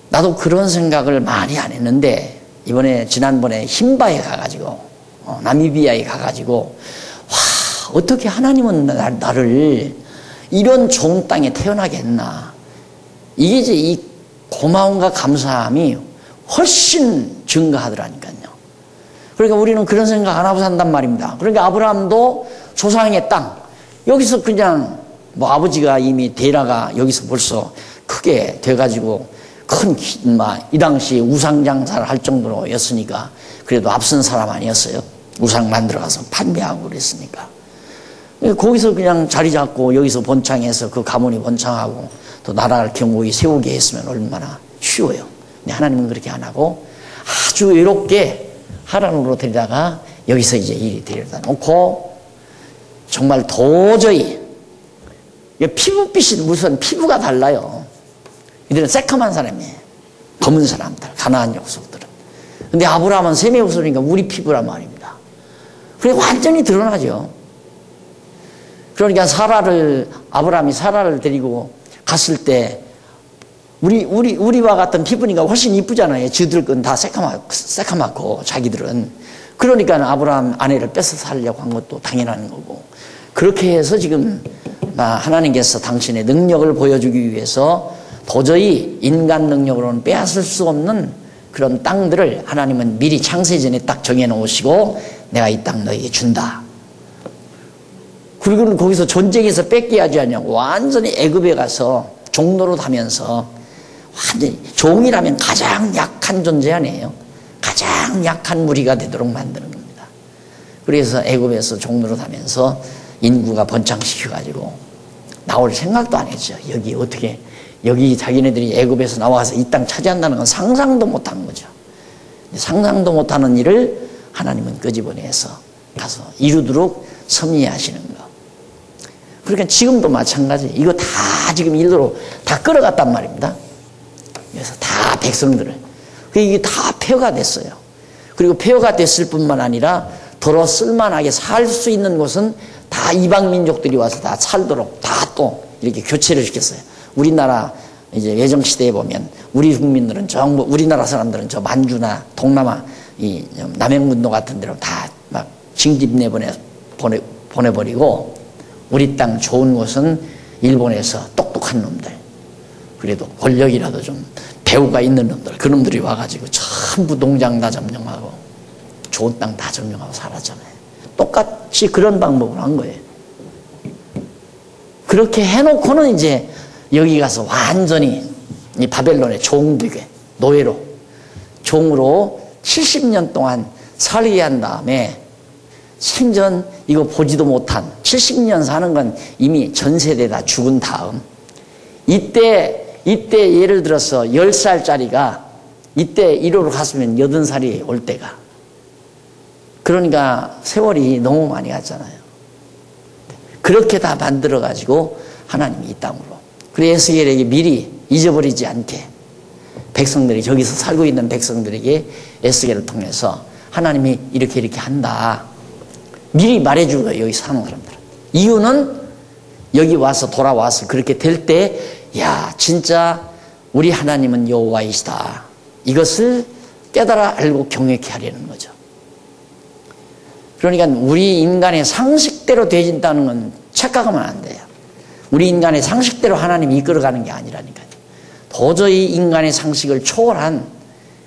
나도 그런 생각을 많이 안 했는데 지난번에 힘바에 가가지고 나미비아에 가가지고 어떻게 하나님은 나를 이런 좋은 땅에 태어나겠나. 이게 이제 이 고마움과 감사함이 훨씬 증가하더라니까요. 그러니까 우리는 그런 생각 안 하고 산단 말입니다. 그러니까 아브라함도 조상의 땅, 여기서 그냥 뭐 아버지가 이미 데라가 여기서 벌써 크게 돼가지고 이 당시 우상 장사를 할 정도로였으니까 그래도 앞선 사람 아니었어요. 우상 만들어가서 판매하고 그랬으니까. 거기서 그냥 자리 잡고 여기서 번창해서 그 가문이 번창하고 또 나라를 경고히 세우게 했으면 얼마나 쉬워요. 근데 하나님은 그렇게 안 하고 아주 외롭게 하란으로 데리다가 여기서 이제 일이 데려다 놓고 정말 도저히 피부빛이 무슨 피부가 달라요. 이들은 새카만 사람이에요. 검은 사람들, 가나안 족속들은. 근데 아브라함은 셈의 후손이니까 우리 피부란 말입니다. 그래 완전히 드러나죠. 그러니까 아브라함이 사라를 데리고 갔을 때 우리와 같은 피부니까 훨씬 이쁘잖아요. 저들 건 다 새카맣고 자기들은. 그러니까 아브라함 아내를 뺏어 살려고 한 것도 당연한 거고. 그렇게 해서 지금 하나님께서 당신의 능력을 보여주기 위해서 도저히 인간 능력으로는 빼앗을 수 없는 그런 땅들을 하나님은 미리 창세전에 딱 정해놓으시고 내가 이 땅 너에게 준다. 그리고는 거기서 전쟁에서 뺏게 하지 않냐고 완전히 애굽에 가서 종노릇 하면서 완전히 종이라면 가장 약한 존재 아니에요. 가장 약한 무리가 되도록 만드는 겁니다. 그래서 애굽에서 종노릇 하면서 인구가 번창시켜가지고 나올 생각도 안 했죠. 여기 자기네들이 애굽에서 나와서 이 땅 차지한다는 건 상상도 못한 거죠. 상상도 못하는 일을 하나님은 끄집어내서 가서 이루도록 섭리하시는 거. 그러니까 지금도 마찬가지. 이거 다 지금 일로 다 끌어갔단 말입니다. 그래서 다 백성들을. 이게 다 폐허가 됐어요. 그리고 폐허가 됐을 뿐만 아니라 더러 쓸만하게 살 수 있는 곳은 다 이방 민족들이 와서 다 살도록 다 또 이렇게 교체를 시켰어요. 우리나라 이제 외정시대에 보면 우리 국민들은 전부 우리나라 사람들은 저 만주나 동남아 이 남해군도 같은 데로 다 막 징집 보내버리고 우리 땅 좋은 곳은 일본에서 똑똑한 놈들 그래도 권력이라도 좀 배우가 있는 놈들 그 놈들이 와가지고 전부 농장 다 점령하고 좋은 땅 다 점령하고 살았잖아요. 똑같이 그런 방법을 한 거예요. 그렇게 해놓고는 이제 여기 가서 완전히 이 바벨론의 종되게 노예로 종으로 70년 동안 살게 한 다음에 생전 이거 보지도 못한 70년 사는 건 이미 전 세대 다 죽은 다음 이때 예를 들어서 10살짜리가 이때 1호로 갔으면 80살이 올 때가 그러니까 세월이 너무 많이 갔잖아요. 그렇게 다 만들어가지고 하나님이 이 땅으로 그래서 에스겔에게 미리 잊어버리지 않게 백성들이 저기서 살고 있는 백성들에게 에스겔을 통해서 하나님이 이렇게 한다. 미리 말해준 거예요. 여기 사는 사람들은. 이유는 여기 와서 돌아와서 그렇게 될 때 야 진짜 우리 하나님은 여호와이시다. 이것을 깨달아 알고 경외케 하려는 거죠. 그러니까 우리 인간의 상식대로 되진다는 건 착각하면 안 돼요. 우리 인간의 상식대로 하나님이 이끌어가는 게 아니라니까요. 도저히 인간의 상식을 초월한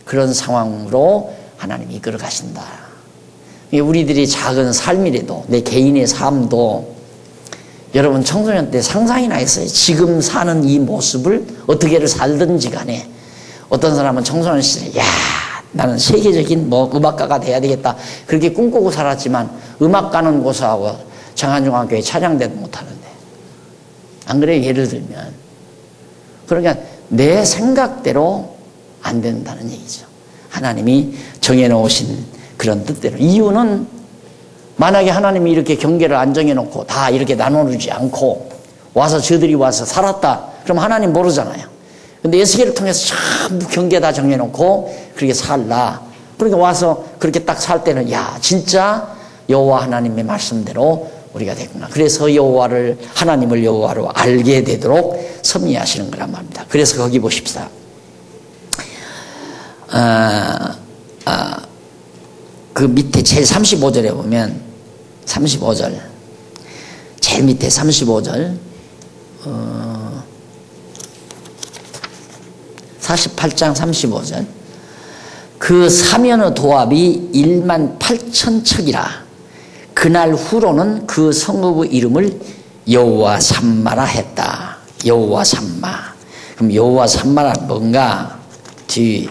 그런 상황으로 하나님이 이끌어 가신다. 우리들이 작은 삶이라도 내 개인의 삶도 여러분 청소년 때 상상이나 했어요. 지금 사는 이 모습을 어떻게를 살든지 간에 어떤 사람은 청소년 시절에 야 나는 세계적인 음악가가 돼야 되겠다 그렇게 꿈꾸고 살았지만 음악가는 고사하고 정한중학교에 찬양대도 못하는데 안 그래요? 예를 들면 그러니까 내 생각대로 안 된다는 얘기죠. 하나님이 정해놓으신 그런 뜻대로. 이유는 만약에 하나님이 이렇게 경계를 안 정해놓고 다 이렇게 나눠주지 않고 와서 저들이 와서 살았다 그럼 하나님 모르잖아요. 근데 에스겔을 통해서 전부 경계 다 정해놓고 그렇게 살라. 그러니까 와서 그렇게 딱 살 때는 야 진짜 여호와 하나님의 말씀대로 우리가 됐구나. 그래서 하나님을 여호와로 알게 되도록 섭리하시는 거란 말입니다. 그래서 거기 보십시다. 그 밑에 제일 35절에 보면 35절 제일 밑에 35절 48장 35절. 그 사면의 도합이 1만 8천 척이라. 그날 후로는 그 성읍의 이름을 여호와 삼마라 했다. 여호와 삼마. 그럼 여호와 삼마란 뭔가 뒤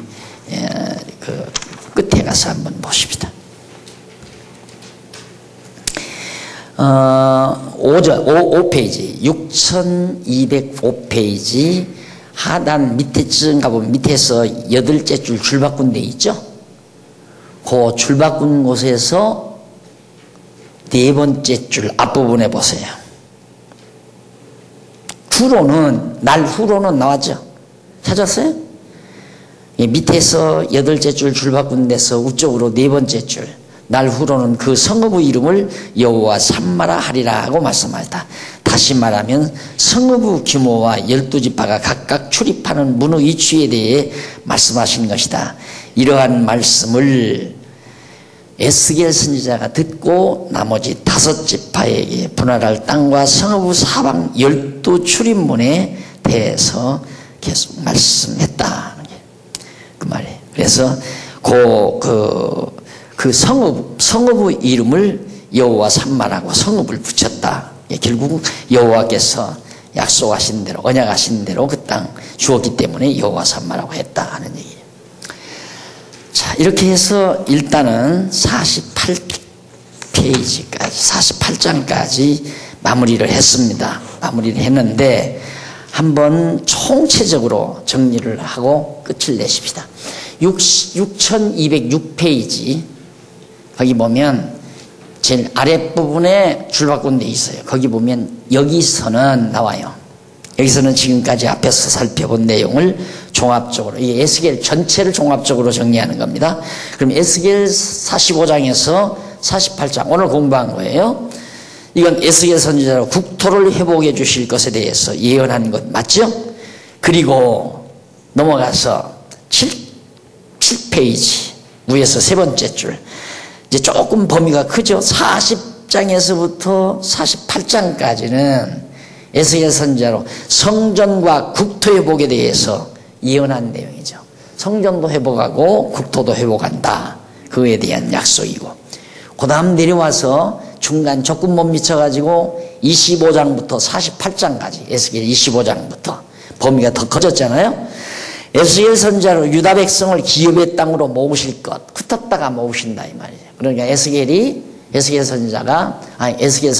그 끝에 가서 한번 보십시다. 5페이지 6205페이지 하단 밑에쯤 가보면 밑에서 8째 줄 바꾼 데 있죠. 그 줄 바꾼 곳에서 4번째 줄 앞부분에 보세요. 날 후로는 나왔죠. 찾았어요? 밑에서 8째 줄 바꾼 데서 우쪽으로 4번째 줄. 날 후로는 그 성읍의 이름을 여호와 삼마라 하리라 하고 말씀하였다. 다시 말하면 성읍의 규모와 12지파가 각각 출입하는 문의 위치에 대해 말씀하신 것이다. 이러한 말씀을 에스겔 선지자가 듣고 나머지 5지파에게 분할할 땅과 성읍의 사방 12출입문에 대해서 계속 말씀했다. 그 말이에요. 그래서 그 성읍의 이름을 여호와 삼마라고 성읍을 붙였다. 결국 여호와께서 약속하신 대로 언약하신 대로 그 땅 주었기 때문에 여호와 삼마라고 했다 하는 얘기예요. 자, 이렇게 해서 일단은 48페이지까지 48장까지 마무리를 했습니다. 마무리를 했는데 한번 총체적으로 정리를 하고 끝을 내십시다. 6206페이지 거기 보면 제일 아랫부분에 줄 바꾼 데 있어요. 거기 보면 여기서는 나와요. 여기서는 지금까지 앞에서 살펴본 내용을 종합적으로 이 에스겔 전체를 종합적으로 정리하는 겁니다. 그럼 에스겔 45장에서 48장 오늘 공부한 거예요. 이건 에스겔 선지자로 국토를 회복해 주실 것에 대해서 예언한 것 맞죠? 그리고 넘어가서 7페이지 위에서 3번째 줄 이제 조금 범위가 크죠. 40장에서부터 48장까지는 에스겔 선지자로 성전과 국토 회복에 대해서 예언한 내용이죠. 성전도 회복하고 국토도 회복한다. 그에 대한 약속이고 그 다음 내려와서 중간 조금 못 미쳐가지고 25장부터 48장까지 에스겔 25장부터 범위가 더 커졌잖아요. 에스겔 선지자로 유다 백성을 기업의 땅으로 모으실 것 흩었다가 모으신다 이 말이죠. 그러니까 에스겔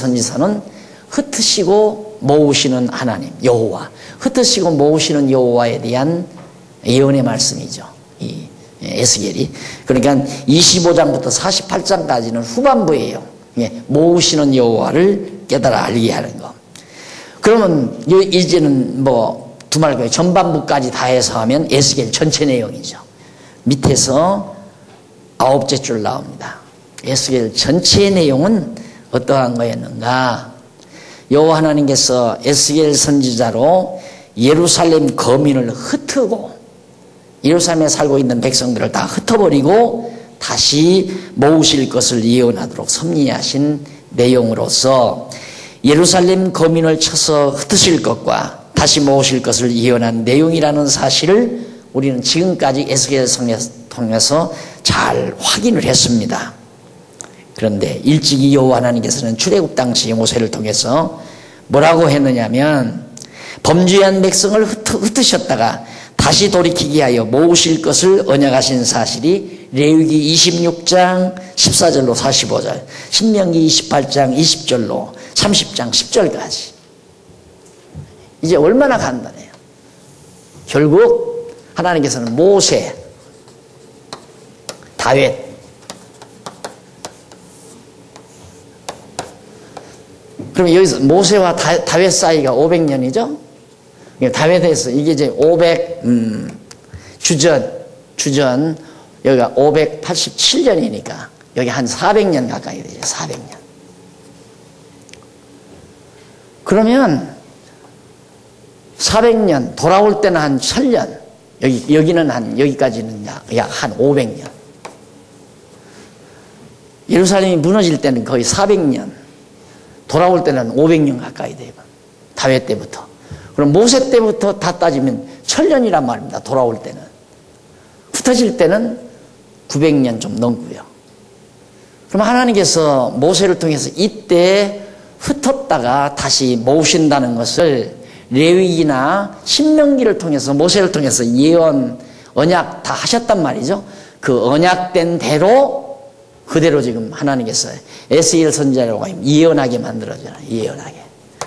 선지자는 흩으시고 모으시는 하나님 여호와 흩으시고 모으시는 여호와에 대한 예언의 말씀이죠. 이 에스겔이 그러니까 25장부터 48장까지는 후반부예요. 모으시는 여호와를 깨달아 알게 하는 거. 그러면 이제는 뭐 두말고에 전반부까지 다 해서 하면 에스겔 전체 내용이죠. 밑에서 9째 줄 나옵니다. 에스겔 전체의 내용은 어떠한 거였는가? 여호와 하나님께서 에스겔 선지자로 예루살렘 거민을 흩고 예루살렘에 살고 있는 백성들을 다 흩어버리고 다시 모으실 것을 예언하도록 섭리하신 내용으로서 예루살렘 거민을 쳐서 흩으실 것과 다시 모으실 것을 예언한 내용이라는 사실을 우리는 지금까지 에스겔을 통해서 잘 확인을 했습니다. 그런데 일찍이 여호와 하나님께서는 출애굽 당시 모세를 통해서 뭐라고 했느냐면 범죄한 백성을 흩으셨다가 다시 돌이키게 하여 모으실 것을 언약하신 사실이 레위기 26장 14절로 45절, 신명기 28장 20절로 30장 10절까지. 이제 얼마나 간단해요. 결국 하나님께서는 모세, 다윗, 그럼 여기서 모세와 다윗 사이가 500년이죠? 다윗에서 이게 이제 주전 여기가 587년이니까 여기 한 400년 가까이 되죠. 400년. 그러면 400년 돌아올 때는 한 1000년 여기는 여기까지는 약 한 500년. 예루살렘이 무너질 때는 거의 400년 돌아올 때는 500년 가까이 돼요. 다윗 때부터. 그럼 모세 때부터 다 따지면 천년이란 말입니다. 돌아올 때는. 흩어질 때는 900년 좀 넘고요. 그럼 하나님께서 모세를 통해서 이때 흩었다가 다시 모으신다는 것을 레위기나 신명기를 통해서 모세를 통해서 예언, 언약 다 하셨단 말이죠. 그 언약된 대로 그대로 지금 하나님께서 에스겔 선지자라고 예언하게 만들어져요. 예언하게.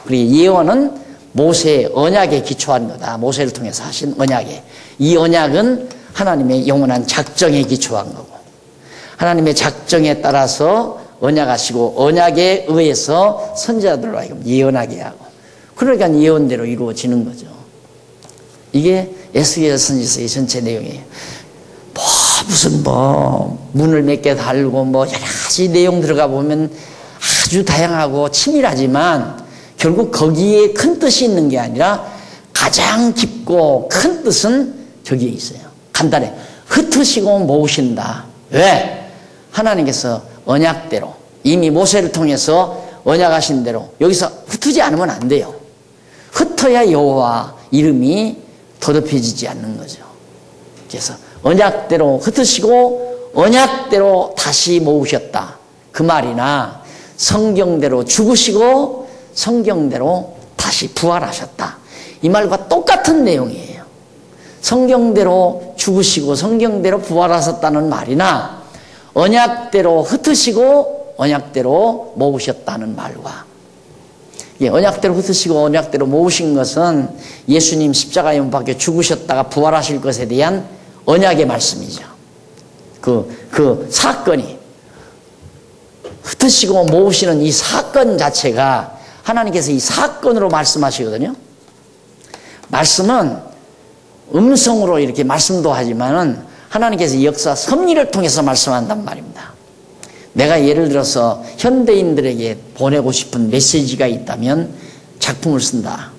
그리고 예언은 모세의 언약에 기초한 거다. 모세를 통해서 하신 언약에. 이 언약은 하나님의 영원한 작정에 기초한 거고, 하나님의 작정에 따라서 언약하시고 언약에 의해서 선지자들로 하여금 예언하게 하고, 그러니까 예언대로 이루어지는 거죠. 이게 에스겔 선지서의 전체 내용이에요. 무슨 문을 몇 개 달고 여러 가지 내용 들어가 보면 아주 다양하고 치밀하지만 결국 거기에 큰 뜻이 있는 게 아니라 가장 깊고 큰 뜻은 저기에 있어요. 간단해. 흩으시고 모으신다. 왜? 하나님께서 언약대로 이미 모세를 통해서 언약하신 대로 여기서 흩지 않으면 안 돼요. 흩어야 여호와 이름이 더럽혀지지 않는 거죠. 그래서 언약대로 흩으시고 언약대로 다시 모으셨다. 그 말이나 성경대로 죽으시고 성경대로 다시 부활하셨다. 이 말과 똑같은 내용이에요. 성경대로 죽으시고 성경대로 부활하셨다는 말이나 언약대로 흩으시고 언약대로 모으셨다는 말과, 언약대로 흩으시고 언약대로 모으신 것은 예수님 십자가에 못 박혀 죽으셨다가 부활하실 것에 대한 언약의 말씀이죠. 그 사건이, 흩으시고 모으시는 이 사건 자체가 하나님께서 이 사건으로 말씀하시거든요. 말씀은 음성으로 이렇게 말씀도 하지만은 하나님께서 역사 섭리를 통해서 말씀한단 말입니다. 내가 예를 들어서 현대인들에게 보내고 싶은 메시지가 있다면 작품을 쓴다.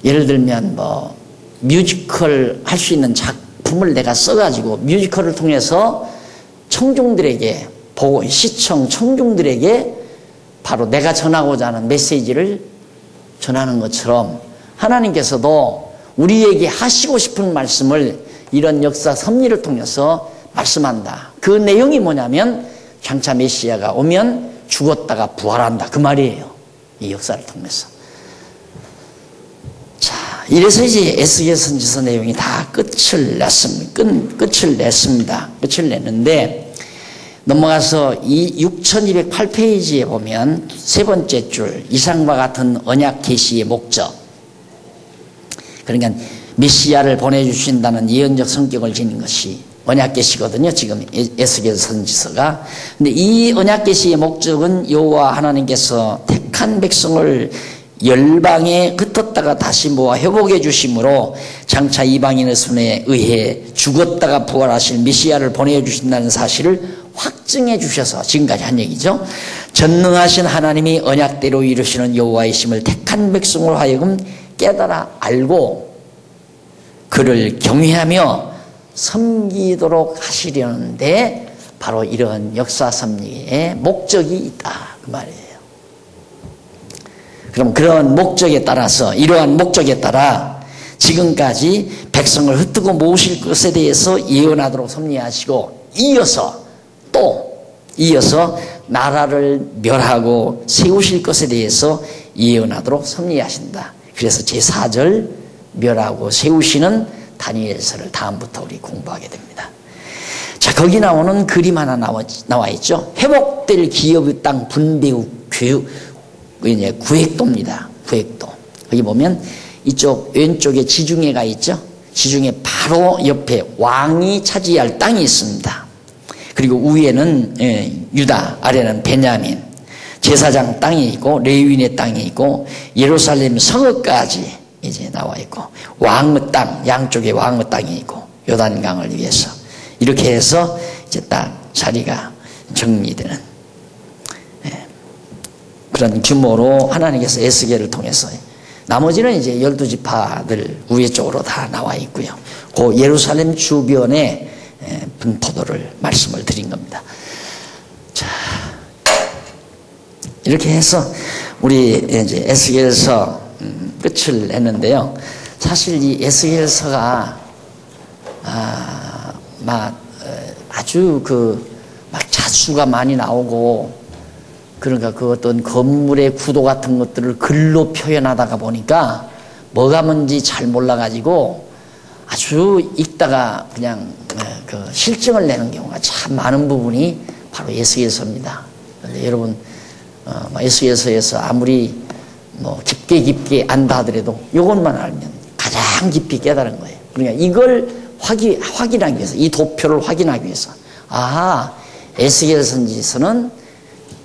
예를 들면 뮤지컬 할 수 있는 작품을 내가 써가지고 뮤지컬을 통해서 청중들에게 시청 청중들에게 바로 내가 전하고자 하는 메시지를 전하는 것처럼 하나님께서도 우리에게 하시고 싶은 말씀을 이런 역사 섭리를 통해서 말씀한다. 그 내용이 뭐냐면 장차 메시아가 오면 죽었다가 부활한다. 그 말이에요. 이 역사를 통해서. 자, 이래서 이제 에스겔 선지서 내용이 다 끝을 냈습니다. 끝을 냈는데 넘어가서 이 6208페이지에 보면 세 번째 줄, 이상과 같은 언약 계시의 목적. 그러니까 메시아를 보내주신다는 예언적 성격을 지닌 것이 언약 계시거든요. 지금 에스겔 선지서가. 근데 이 언약 계시의 목적은 여호와 하나님께서 택한 백성을 열방에 흩었다가 다시 모아 회복해 주심으로 장차 이방인의 손에 의해 죽었다가 부활하실 메시아를 보내주신다는 사실을 확증해 주셔서, 지금까지 한 얘기죠. 전능하신 하나님이 언약대로 이루시는 여호와이심을 택한 백성으로 하여금 깨달아 알고 그를 경외하며 섬기도록 하시려는데 바로 이런 역사 섭리의 목적이 있다. 그 말이에요. 그럼 그런 목적에 따라서, 이러한 목적에 따라 지금까지 백성을 흩뜨고 모으실 것에 대해서 예언하도록 섭리하시고, 이어서 나라를 멸하고 세우실 것에 대해서 예언하도록 섭리하신다. 그래서 제4절 멸하고 세우시는 다니엘서를 다음부터 우리 공부하게 됩니다. 자, 거기 나오는 그림 하나 나와 있죠. 회복될 기업의 땅 분배 후 구획도입니다. 구획도. 거기 보면 이쪽 왼쪽에 지중해가 있죠. 지중해 바로 옆에 왕이 차지할 땅이 있습니다. 그리고 위에는 유다, 아래는 베냐민, 제사장 땅이 있고 레위인의 땅이 있고 예루살렘 성읍까지 이제 나와 있고 왕의 땅, 양쪽에 왕의 땅이 있고 요단강을 위해서 이렇게 해서 이제 딱 자리가 정리되는 그런 규모로 하나님께서 에스겔을 통해서, 나머지는 이제 12지파들 위에 쪽으로 다 나와 있고요. 그 예루살렘 주변에 분포도를 말씀을 드린 겁니다. 자, 이렇게 해서 우리 이제 에스겔서 끝을 냈는데요. 사실 이 에스겔서가 아주 막 자수가 많이 나오고, 그러니까 그 어떤 건물의 구도 같은 것들을 글로 표현하다가 보니까 뭐가 뭔지 잘 몰라가지고 아주 읽다가 그냥 실증을 내는 경우가 참 많은 부분이 바로 에스겔서입니다. 여러분, 에스겔서에서 아무리 깊게 안다 하더라도 이것만 알면 가장 깊이 깨달은 거예요. 그러니까 이걸 확인하기 위해서, 이 도표를 확인하기 위해서, 에스겔 선지서는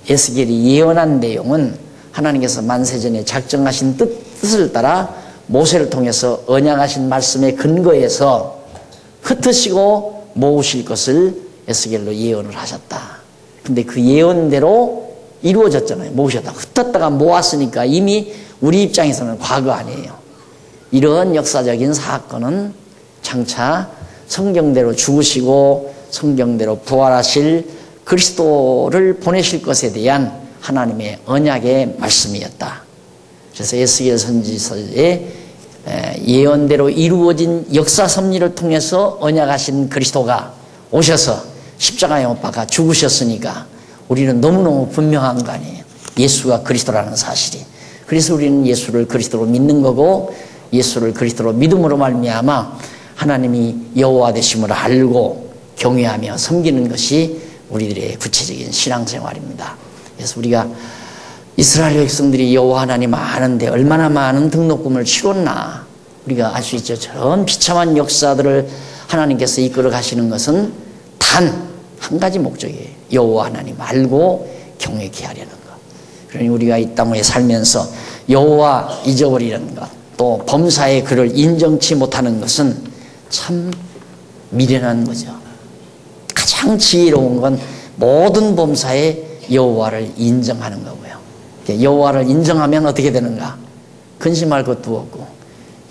에스겔이 예언한 내용은 하나님께서 만세전에 작정하신 뜻을 따라 모세를 통해서 언약하신 말씀에 근거해서 흩으시고 모으실 것을 에스겔로 예언을 하셨다. 근데 그 예언대로 이루어졌잖아요. 모으셨다. 흩었다가 모았으니까 이미 우리 입장에서는 과거 아니에요. 이런 역사적인 사건은 장차 성경대로 죽으시고 성경대로 부활하실 그리스도를 보내실 것에 대한 하나님의 언약의 말씀이었다. 그래서 에스겔 선지서의 예언대로 이루어진 역사 섭리를 통해서 언약하신 그리스도가 오셔서 십자가에 못 박아 죽으셨으니까 우리는 너무너무 분명한 거 아니에요. 예수가 그리스도라는 사실이. 그래서 우리는 예수를 그리스도로 믿는 거고, 예수를 그리스도로 믿음으로 말미암아 하나님이 여호와 되심을 알고 경외하며 섬기는 것이 우리들의 구체적인 신앙생활입니다. 그래서 우리가 이스라엘 백성들이 여호와 하나님 아는데 얼마나 많은 등록금을 치렀나 우리가 알 수 있죠. 저런 비참한 역사들을 하나님께서 이끌어 가시는 것은 단 한 가지 목적이에요. 여호와 하나님 알고 경외케 하려는 것. 그러니 우리가 이 땅에 살면서 여호와 잊어버리는 것, 또 범사의 그를 인정치 못하는 것은 참 미련한 거죠. 가장 지혜로운 건 모든 범사에 여호와를 인정하는 거고요. 여호와를 인정하면 어떻게 되는가? 근심할 것도 없고,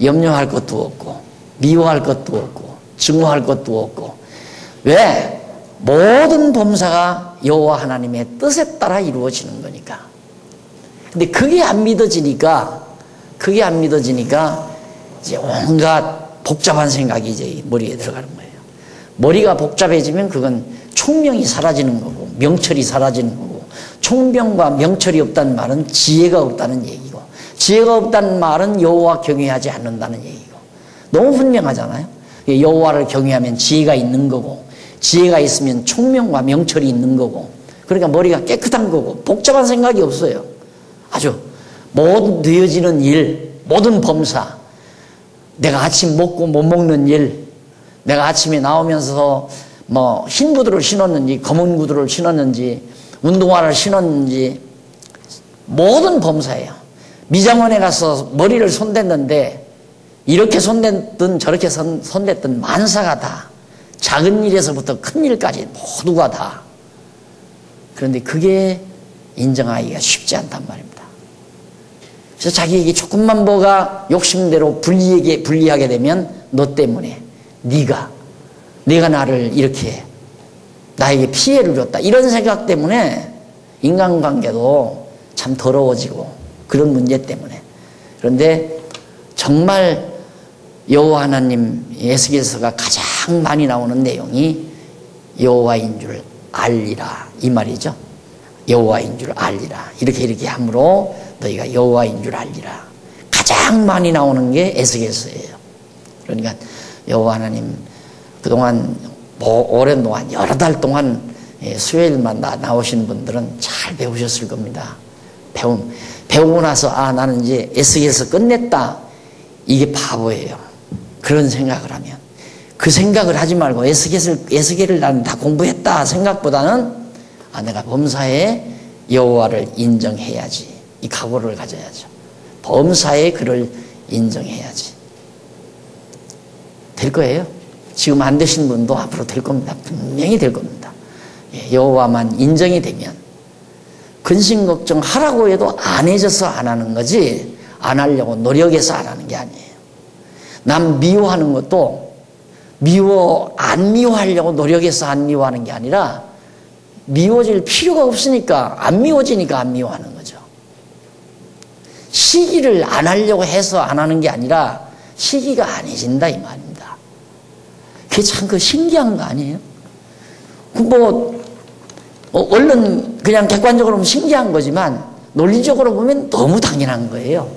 염려할 것도 없고, 미워할 것도 없고, 증오할 것도 없고. 왜? 모든 범사가 여호와 하나님의 뜻에 따라 이루어지는 거니까. 근데 그게 안 믿어지니까 이제 온갖 복잡한 생각이 이제 머리에 들어가는 거예요. 머리가 복잡해지면 그건 총명이 사라지는 거고, 명철이 사라지는 거고, 총명과 명철이 없다는 말은 지혜가 없다는 얘기고, 지혜가 없다는 말은 여호와 경외하지 않는다는 얘기고. 너무 분명하잖아요. 여호와를 경외하면 지혜가 있는 거고, 지혜가 있으면 총명과 명철이 있는 거고, 그러니까 머리가 깨끗한 거고, 복잡한 생각이 없어요. 아주 모든 되어지는 일, 모든 범사, 내가 아침 먹고 못 먹는 일, 내가 아침에 나오면서 흰 구두를 신었는지 검은 구두를 신었는지 운동화를 신었는지 모든 범사예요. 미장원에 가서 머리를 손댔는데 이렇게 손댔든 저렇게 손댔든 만사가 다, 작은 일에서부터 큰 일까지 모두가 다. 그런데 그게 인정하기가 쉽지 않단 말입니다. 그래서 자기에게 조금만 뭐가 욕심대로 불리하게 되면 너 때문에, 네가 나를 이렇게 나에게 피해를 줬다, 이런 생각 때문에 인간관계도 참 더러워지고, 그런 문제 때문에. 그런데 정말 여호와 하나님 에스겔서가 가장 많이 나오는 내용이 여호와인 줄 알리라, 이 말이죠. 여호와인 줄 알리라. 이렇게 함으로 너희가 여호와인 줄 알리라. 가장 많이 나오는 게 에스겔서예요. 그러니까 여호와 하나님 그동안 오랜 동안 여러 달 동안 수요일만 나오신 분들은 잘 배우셨을 겁니다. 배우고 나서 나는 이제 에스겔서 끝냈다, 이게 바보예요. 그런 생각을 하면. 그 생각을 하지 말고 에스겔을 나는 다 공부했다 생각보다는 내가 범사에 여호와를 인정해야지, 이 각오를 가져야죠. 범사에 그를 인정해야지. 될 거예요. 지금 안 되신 분도 앞으로 될 겁니다. 분명히 될 겁니다. 여호와만 인정이 되면 근심 걱정 하라고 해도 안 해져서 안 하는 거지, 안 하려고 노력해서 안 하는 게 아니에요. 남 미워하는 것도 안 미워하려고 노력해서 안 미워하는 게 아니라 미워질 필요가 없으니까, 안 미워지니까 안 미워하는 거죠. 시기를 안 하려고 해서 안 하는 게 아니라 시기가 아니진다 이 말입니다. 그게 참 그 신기한 거 아니에요? 얼른 그냥 객관적으로 보면 신기한 거지만 논리적으로 보면 너무 당연한 거예요.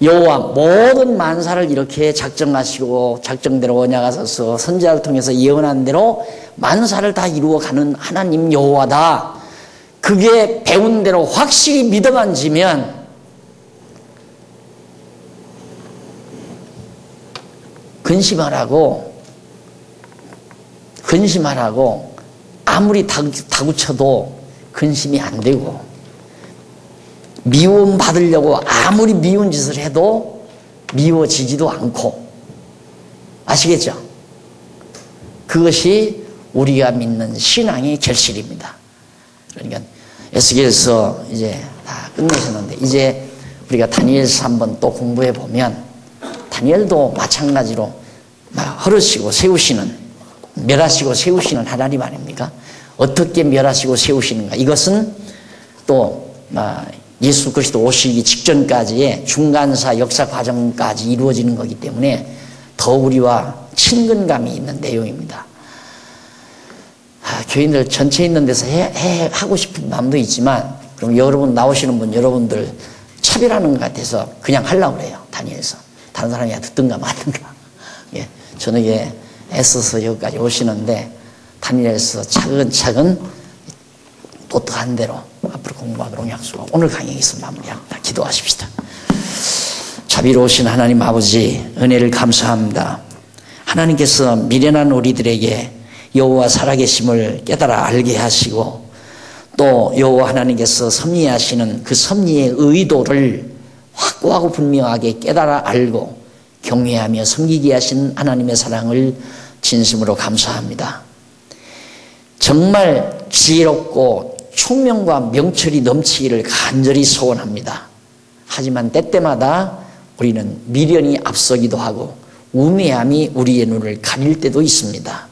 여호와 모든 만사를 이렇게 작정하시고 작정대로 언약하셔서 선지자를 통해서 예언한 대로 만사를 다 이루어가는 하나님 여호와다. 그게 배운 대로 확실히 믿어만 지면 근심하라고 아무리 다구쳐도 근심이 안 되고 미움 받으려고 아무리 미운 짓을 해도 미워지지도 않고 아시겠죠? 그것이 우리가 믿는 신앙의 결실입니다. 그러니까 에스겔서 이제 다 끝내셨는데 이제 우리가 다니엘서 한번 또 공부해 보면 다니엘도 마찬가지로 허르시고 세우시는 멸하시고 세우시는 하나님 아닙니까? 어떻게 멸하시고 세우시는가? 이것은 또 예수 그리스도 오시기 직전까지의 중간사 역사 과정까지 이루어지는 거기 때문에 더 우리와 친근감이 있는 내용입니다. 교인들 전체 있는 데서 하고 싶은 마음도 있지만 그럼 여러분 나오시는 분 여러분들 차별하는 것 같아서 그냥 하려고 그래요. 다니엘서 다른 사람이 듣든가 말든가. 예, 저녁에 애써서 여기까지 오시는데 다니엘서 차근차근 똑똑한 대로 앞으로 공부하도록 약속하고 오늘 강의에서 마무리합니다. 기도하십시다. 자비로우신 하나님 아버지 은혜를 감사합니다. 하나님께서 미련한 우리들에게 여호와 살아계심을 깨달아 알게 하시고 또 여호와 하나님께서 섭리하시는 그 섭리의 의도를 확고하고 분명하게 깨달아 알고 경외하며 섬기게 하신 하나님의 사랑을 진심으로 감사합니다. 정말 지혜롭고 총명과 명철이 넘치기를 간절히 소원합니다. 하지만 때때마다 우리는 미련이 앞서기도 하고 우매함이 우리의 눈을 가릴 때도 있습니다.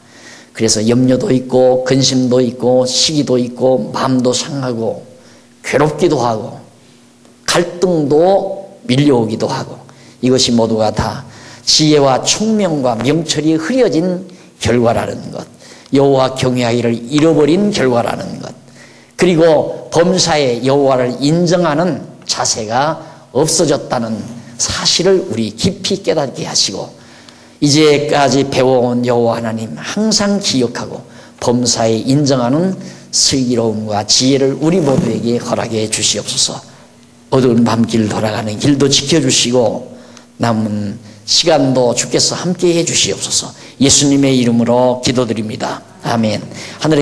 그래서 염려도 있고 근심도 있고 시기도 있고 마음도 상하고 괴롭기도 하고 갈등도 밀려오기도 하고 이것이 모두가 다 지혜와 총명과 명철이 흐려진 결과라는 것, 여호와 경외하기를 잃어버린 결과라는 것, 그리고 범사에 여호와를 인정하는 자세가 없어졌다는 사실을 우리 깊이 깨닫게 하시고 이제까지 배워온 여호와 하나님 항상 기억하고 범사에 인정하는 슬기로움과 지혜를 우리 모두에게 허락해 주시옵소서. 어두운 밤길 돌아가는 길도 지켜주시고 남은 시간도 주께서 함께해 주시옵소서. 예수님의 이름으로 기도드립니다. 아멘. 하늘에